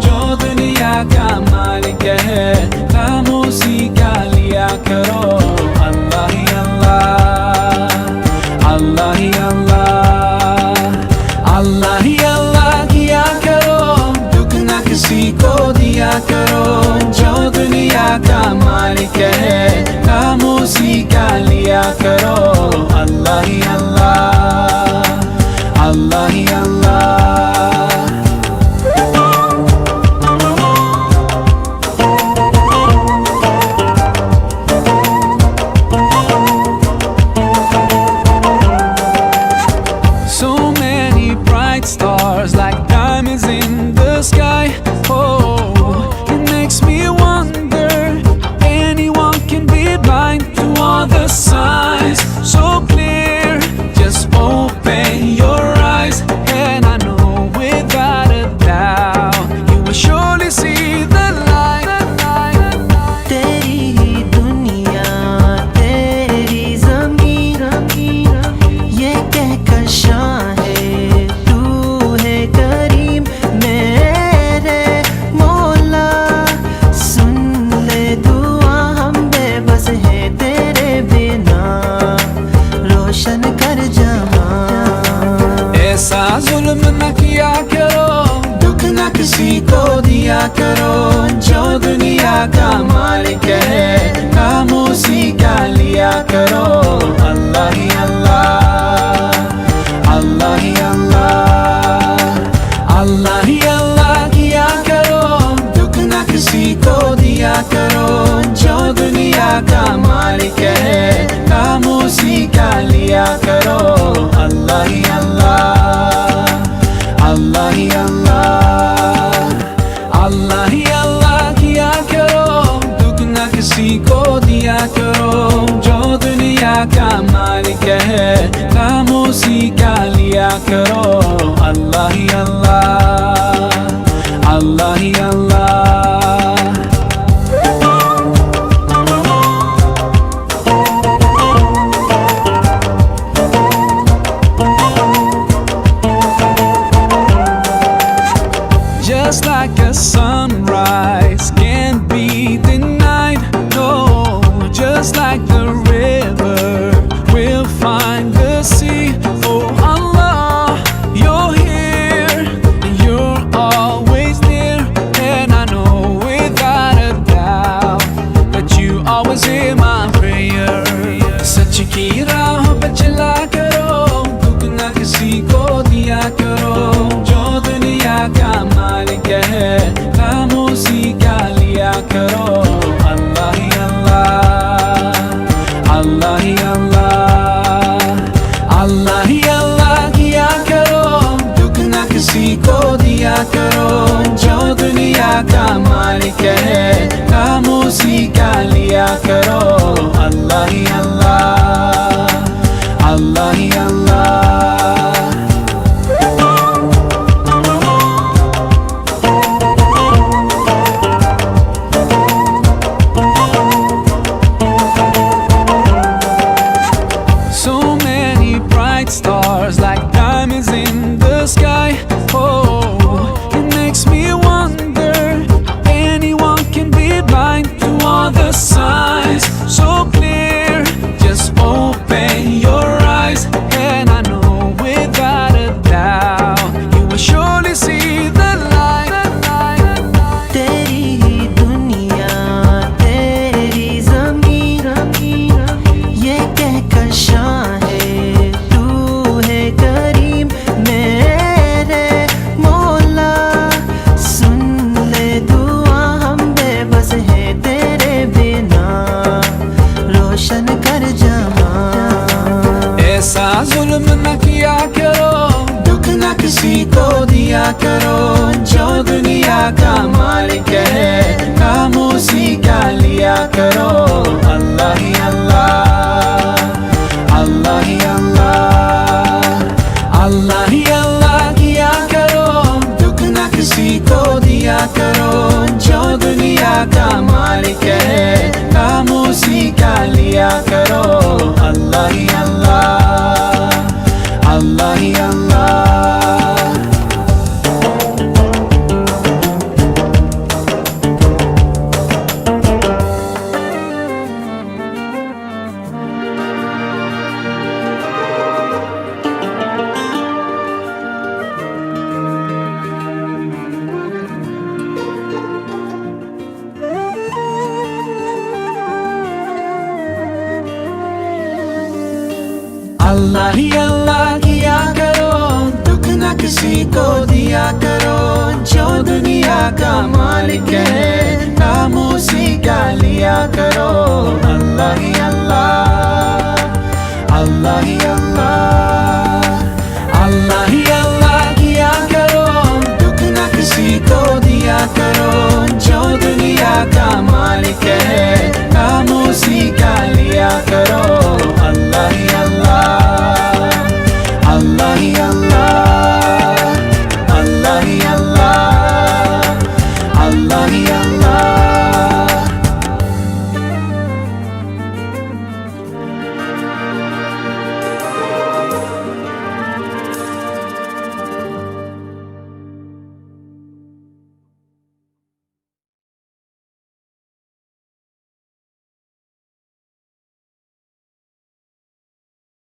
जो दुनिया का मालिक है नाम उसी का लिया करो। अल्लाह ही अल्लाह, अल्लाह ही अल्लाह, अल्लाह ही अल्लाह किया करो। दुख न किसी को दिया करो। जो दुनिया का मालिक है नाम उसी का लिया करो। अल्लाह ही अल्लाह, अल्लाह ही अल्लाह। So many bright stars like diamonds in the sky. Oh, it makes me wonder how anyone can be blind to all the signs so clear. Just open your eyes and I know without a doubt you will surely see the light. तेरी ही दुनिया तेरी ज़मीन ये कहकर शाहे तू है करीम मेरे मौला। सुन ले दुआ हम बेबस है तेरे बिना रोशन कर जहां। ऐसा जुल्म न किया करो। दुख न किसी को दिया करो। जो दुनिया का मालिक है नाम उसी का लिया करो। अल्लाह ही अल्लाह, अल्लाह ही अल्लाह, अल्लाह ही अल्लाह किया करो। दुख न किसी को दिया करो। जो दुनिया का मालिक है नाम उसी का लिया करो। अल्लाह ही अल्लाह, अल्लाह ही अल्लाह, अल्लाह ही अल्लाह किया करो। दुख न किसी को दिया करो। जो दुनिया का मालिक है नाम उसी का लिया करो। अल्लाह ही अल्लाह, अल्लाह ही अल्लाह। Just like a sunrise can't be denied, no. Just like the river will find the sea. Oh Allah, you're here and you're always near. And I know without a doubt that you always hear my prayer. सच की राह पे चला करो। दुख न किसी को दिया करो। जो दुनिया का मालिक है किसी को दिया करो जो दुनिया का मालिक है, खामोशी का लिया करो। अल्लाह ही अल्लाह, अल्लाह ही अल्लाह, अल्लाह ही अल्लाह किया करो, दुख न किसी को दिया करो जो दुनिया का मालिक है, खामोशी का लिया करो। अल्लाह ही अल्लाह, अल्लाह ही अल्लाह। अल्लाह ही अल्लाह किया करो, दुख न किसी को दिया करो जो दुनिया का मालिक है, खामोशी का लिया करो। अल्लाह ही अल्लाह, अल्लाह ही अल्लाह, अल्लाह ही